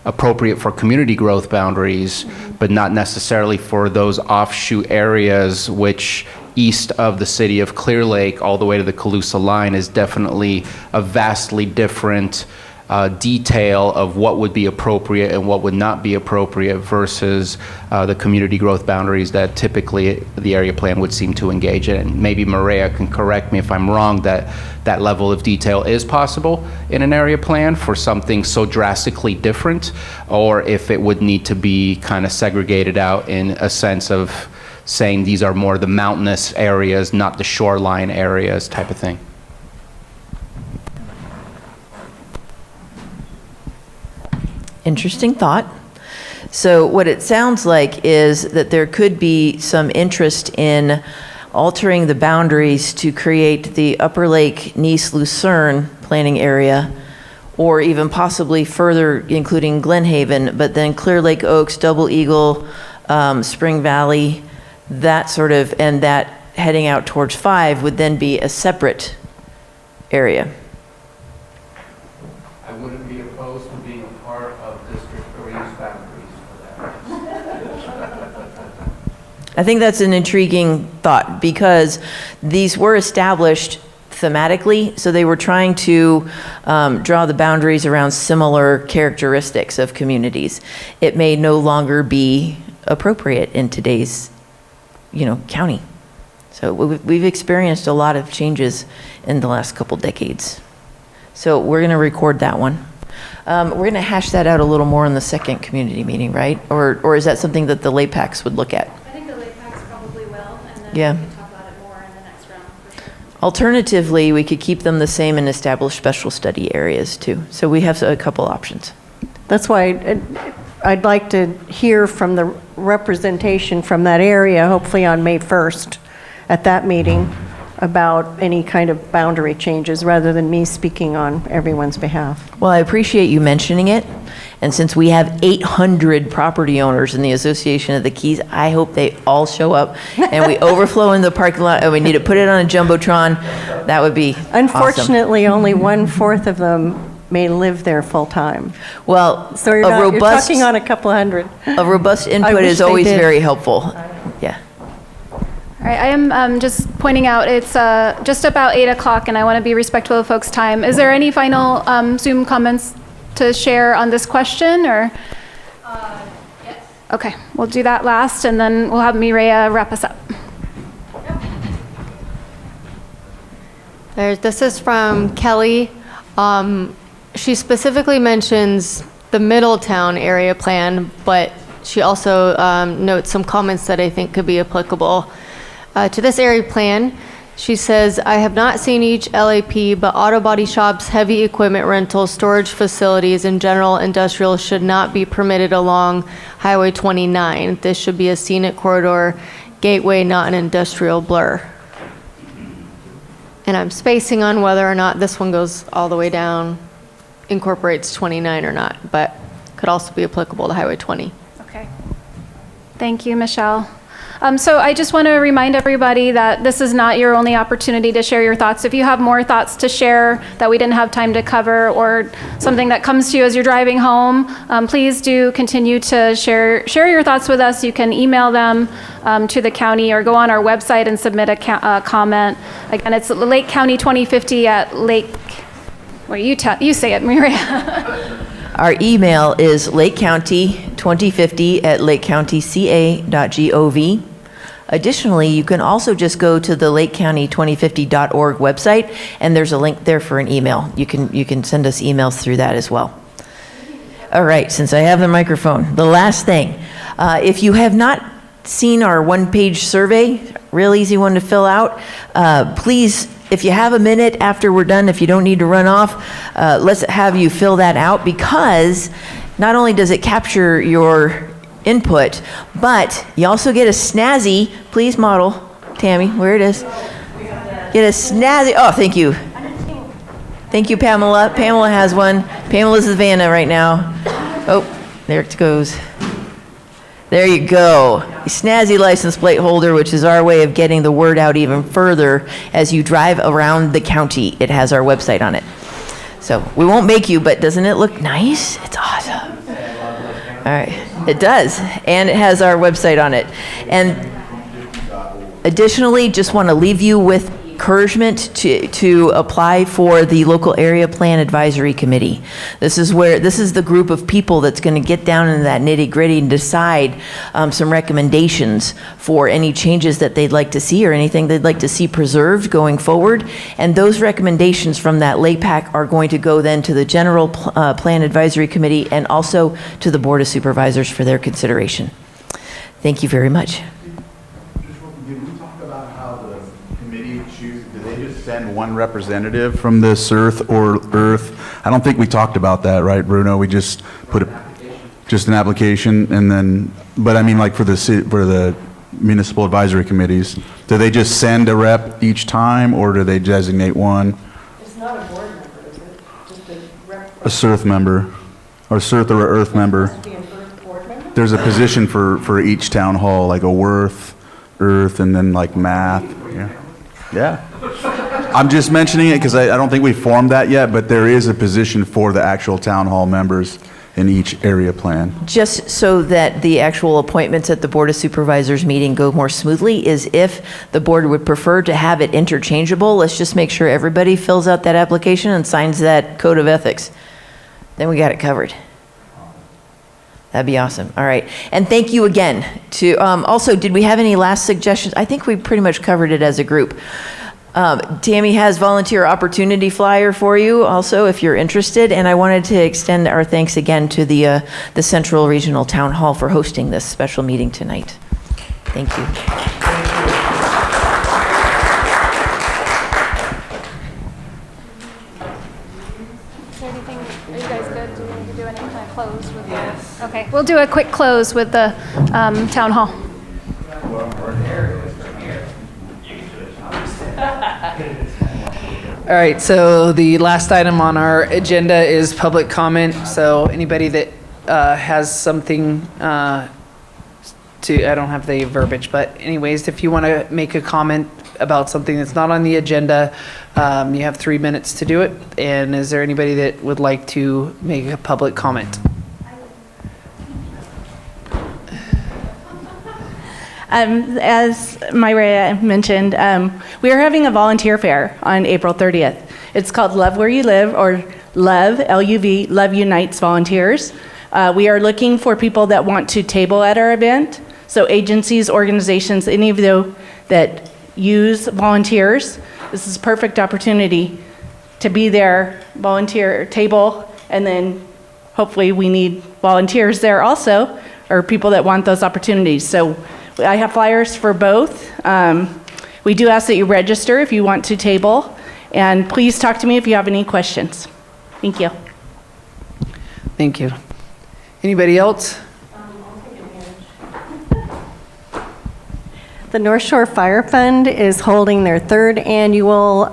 S11: appropriate for community growth boundaries, but not necessarily for those offshoot areas which east of the city of Clear Lake all the way to the Colusa line is definitely a vastly different detail of what would be appropriate and what would not be appropriate versus the community growth boundaries that typically the area plan would seem to engage in. And maybe Maria can correct me if I'm wrong, that that level of detail is possible in an area plan for something so drastically different, or if it would need to be kind of segregated out in a sense of saying these are more the mountainous areas, not the shoreline areas type of thing.
S4: Interesting thought. So what it sounds like is that there could be some interest in altering the boundaries to create the Upper Lake Nice Lucerne planning area, or even possibly further including Glen Haven, but then Clear Lake Oaks, Double Eagle, Spring Valley, that sort of, and that heading out towards 5 would then be a separate area.
S11: I wouldn't be opposed to being a part of District 3's boundaries for that.
S4: I think that's an intriguing thought, because these were established thematically, so they were trying to draw the boundaries around similar characteristics of communities. It may no longer be appropriate in today's, county. So we've experienced a lot of changes in the last couple decades. So we're going to record that one. We're going to hash that out a little more in the second community meeting, right? Or is that something that the LAPACs would look at?
S5: I think the LAPACs probably will, and then
S4: Yeah.
S5: we can talk about it more in the next round. For sure.
S4: Alternatively, we could keep them the same and establish special study areas too. So we have a couple options.
S15: That's why I'd like to hear from the representation from that area, hopefully on May 1st at that meeting, about any kind of boundary changes, rather than me speaking on everyone's behalf.
S4: Well, I appreciate you mentioning it. And since we have 800 property owners in the Association of the Keys, I hope they all show up and we overflow in the parking lot and we need to put it on a Jumbotron. That would be awesome.
S15: Unfortunately, only 1/4 of them may live there full-time.
S4: Well,
S15: So you're talking on a couple hundred.
S4: A robust input
S15: wish
S4: is
S15: they
S4: always
S15: did.
S4: very helpful. Yeah.
S5: All right, I am just pointing out it's just about 8 o'clock, and I want to be respectful of folks' time. Is there any final Zoom comments to share on this question, or? Yes. Okay, we'll do that last, and then we'll have Mireya wrap us up.
S6: This is from Kelly. She specifically mentions the Middletown area plan, but she also notes some comments that I think could be applicable to this area plan. She says, I have not seen each LAP, but auto body shops, heavy equipment rentals, storage facilities, and general industrial should not be permitted along Highway 29. This should be a scenic corridor gateway, not an industrial blur. And I'm spacing on whether or not this one goes all the way down, incorporates 29 or not, but could also be applicable to Highway 20.
S5: Okay. Thank you, Michelle. So I just want to remind everybody that this is not your only opportunity to share your thoughts. If you have more thoughts to share that we didn't have time to cover, or something that comes to you as you're driving home, please do continue to share your thoughts with us. You can email them to the county, or go on our website and submit a comment. Again, it's Lake County 2050 at Lake, well, you say it, Mireya.
S4: Our email is lakecounty2050@lakecountyca.gov. Additionally, you can also just go to the lakecounty2050.org website, and there's a link there for an email. You can send us emails through that as well. All right, since I have the microphone, the last thing. If you have not seen our one-page survey, real easy one to fill out, please, if you have a minute after we're done, if you don't need to run off, let's have you fill that out, because not only does it capture your input, but you also get a snazzy, please model, Tammy, where it is. Get a snazzy, oh, thank you. Thank you, Pamela. Pamela has one. Pamela's Savannah right now. Oh, there it goes. There you go. Snazzy license plate holder, which is our way of getting the word out even further as you drive around the county. It has our website on it. So we won't make you, but doesn't it look nice? It's awesome. All right. It does. And it has our website on it. And additionally, just want to leave you with encouragement to apply for the local area plan advisory committee. This is the group of people that's going to get down into that nitty gritty and decide some recommendations for any changes that they'd like to see, or anything they'd like to see preserved going forward. And those recommendations from that LAPAC are going to go then to the general plan advisory committee, and also to the board of supervisors for their consideration. Thank you very much.
S16: Send one representative from the CERTH or EARTH. I don't think we talked about that, right, Bruno? We just put just an application, and then, but I mean, like for the municipal advisory committees, do they just send a rep each time, or do they designate one?
S15: It's not a board member, is it? Just a rep.
S16: A CERTH member, or CERTH or EARTH member. There's a position for each town hall, like a Worth, EARTH, and then like math. Yeah. I'm just mentioning it because I don't think we formed that yet, but there is a position for the actual town hall members in each area plan.
S4: Just so that the actual appointments at the Board of Supervisors meeting go more smoothly, is if the board would prefer to have it interchangeable, let's just make sure everybody fills out that application and signs that code of ethics. Then we got it covered. That'd be awesome. All right. And thank you again to, also, did we have any last suggestions? I think we pretty much covered it as a group. Tammy has volunteer opportunity flyer for you also, if you're interested. And I wanted to extend our thanks again to the Central Regional Town Hall for hosting this special meeting tonight. Thank you.
S5: Is there anything, are you guys good? Do we need to do any kind of close with this? Okay, we'll do a quick close with the town hall.
S1: All right, so the last item on our agenda is public comment. So anybody that has something I don't have the verbiage, but anyways, if you want to make a comment about something that's not on the agenda, you have 3 minutes to do it. And is there anybody that would like to make a public comment?
S20: As Myra mentioned, we are having a volunteer fair on April 30th. It's called Love Where You Live, or LOVE, L-U-V, Love Unites Volunteers. We are looking for people that want to table at our event. So agencies, organizations, any of you that use volunteers, this is a perfect opportunity to be there, volunteer table, and then hopefully we need volunteers there also, or people that want those opportunities. So I have flyers for both. We do ask that you register if you want to table, and please talk to me if you have any questions. Thank you.
S1: Thank you. Anybody else?
S15: The North Shore Fire Fund is holding their third annual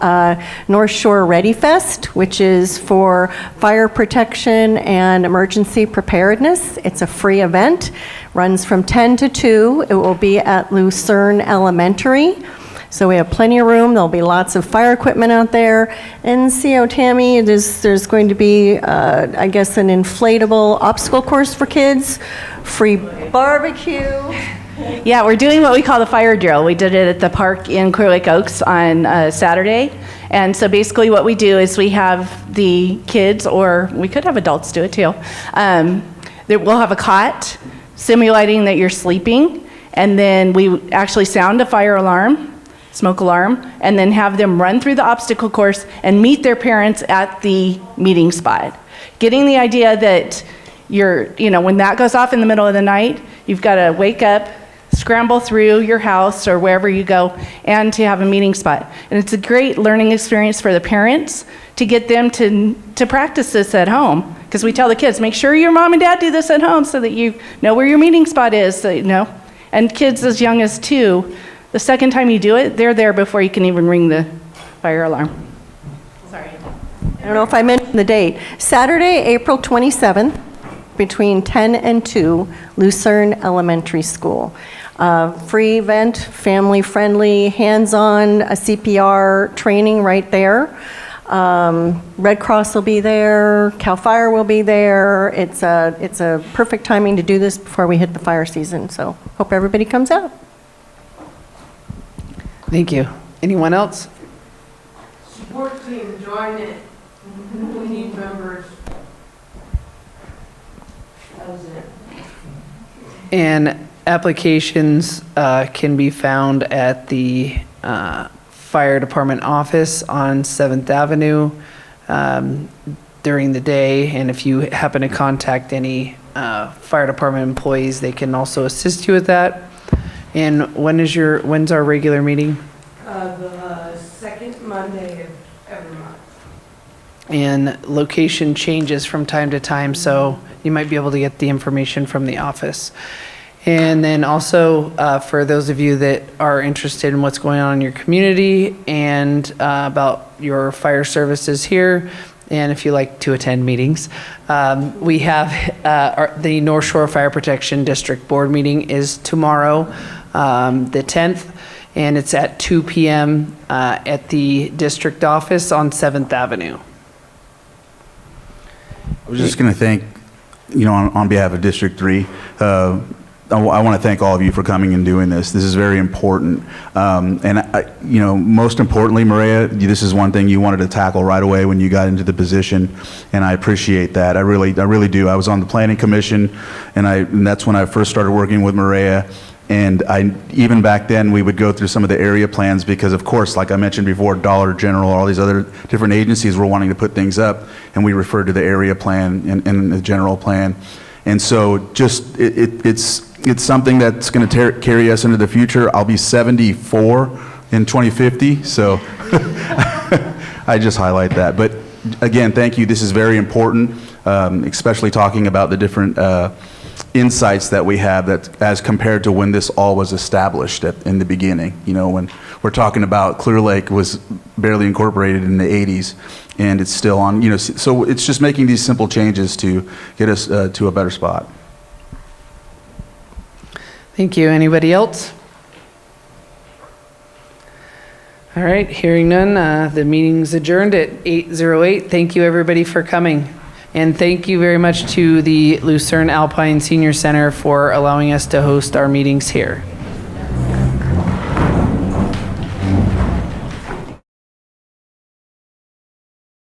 S15: North Shore Ready Fest, which is for fire protection and emergency preparedness. It's a free event, runs from 10 to 2. It will be at Lucerne Elementary. So we have plenty of room. There'll be lots of fire equipment out there. And Tammy, there's going to be, I guess, an inflatable obstacle course for kids, free barbecue.
S20: Yeah, we're doing what we call the fire drill. We did it at the park in Clear Lake Oaks on Saturday. And so basically what we do is we have the kids, or we could have adults do it too. We'll have a cot simulating that you're sleeping, and then we actually sound a fire alarm, smoke alarm, and then have them run through the obstacle course and meet their parents at the meeting spot. Getting the idea that when that goes off in the middle of the night, you've got to wake up, scramble through your house or wherever you go, and to have a meeting spot. And it's a great learning experience for the parents to get them to practice this at home. Because we tell the kids, make sure your mom and dad do this at home so that you know where your meeting spot is, so you know. And kids as young as 2, the second time you do it, they're there before you can even ring the fire alarm. Sorry.
S15: I don't know if I mentioned the date. Saturday, April 27th, between 10 and 2, Lucerne Elementary School. Free event, family-friendly, hands-on CPR training right there. Red Cross will be there, CAL FIRE will be there. It's a perfect timing to do this before we hit the fire season, so hope everybody comes out.
S1: Thank you. Anyone else?
S10: Support team, join it. We need members. That was it.
S1: And applications can be found at the fire department office on 7th Avenue during the day. And if you happen to contact any fire department employees, they can also assist you with that. And when's our regular meeting?
S10: The second Monday of every month.
S1: And location changes from time to time, so you might be able to get the information from the office. And then also, for those of you that are interested in what's going on in your community and about your fire services here, and if you like to attend meetings, we have the North Shore Fire Protection District Board meeting is tomorrow, the 10th, and it's at 2 p.m. At the district office on 7th Avenue.
S16: I was just going to thank, on behalf of District 3, I want to thank all of you for coming and doing this. This is very important. And most importantly, Maria, this is one thing you wanted to tackle right away when you got into the position, and I appreciate that. I really do. I was on the Planning Commission, and that's when I first started working with Maria. And even back then, we would go through some of the area plans because, of course, like I mentioned before, Dollar General, all these other different agencies were wanting to put things up, and we referred to the area plan and the general plan. And so just it's something that's going to carry us into the future. I'll be 74 in 2050, so I just highlight that. But again, thank you. This is very important, especially talking about the different insights that we have that as compared to when this all was established in the beginning, when we're talking about Clear Lake was barely incorporated in the 80s, and it's still on, so it's just making these simple changes to get us to a better spot.
S1: Thank you. Anybody else? All right, hearing none, the meeting's adjourned at 8:08. Thank you, everybody, for coming. And thank you very much to the Lucerne Alpine Senior Center for allowing us to host our meetings here.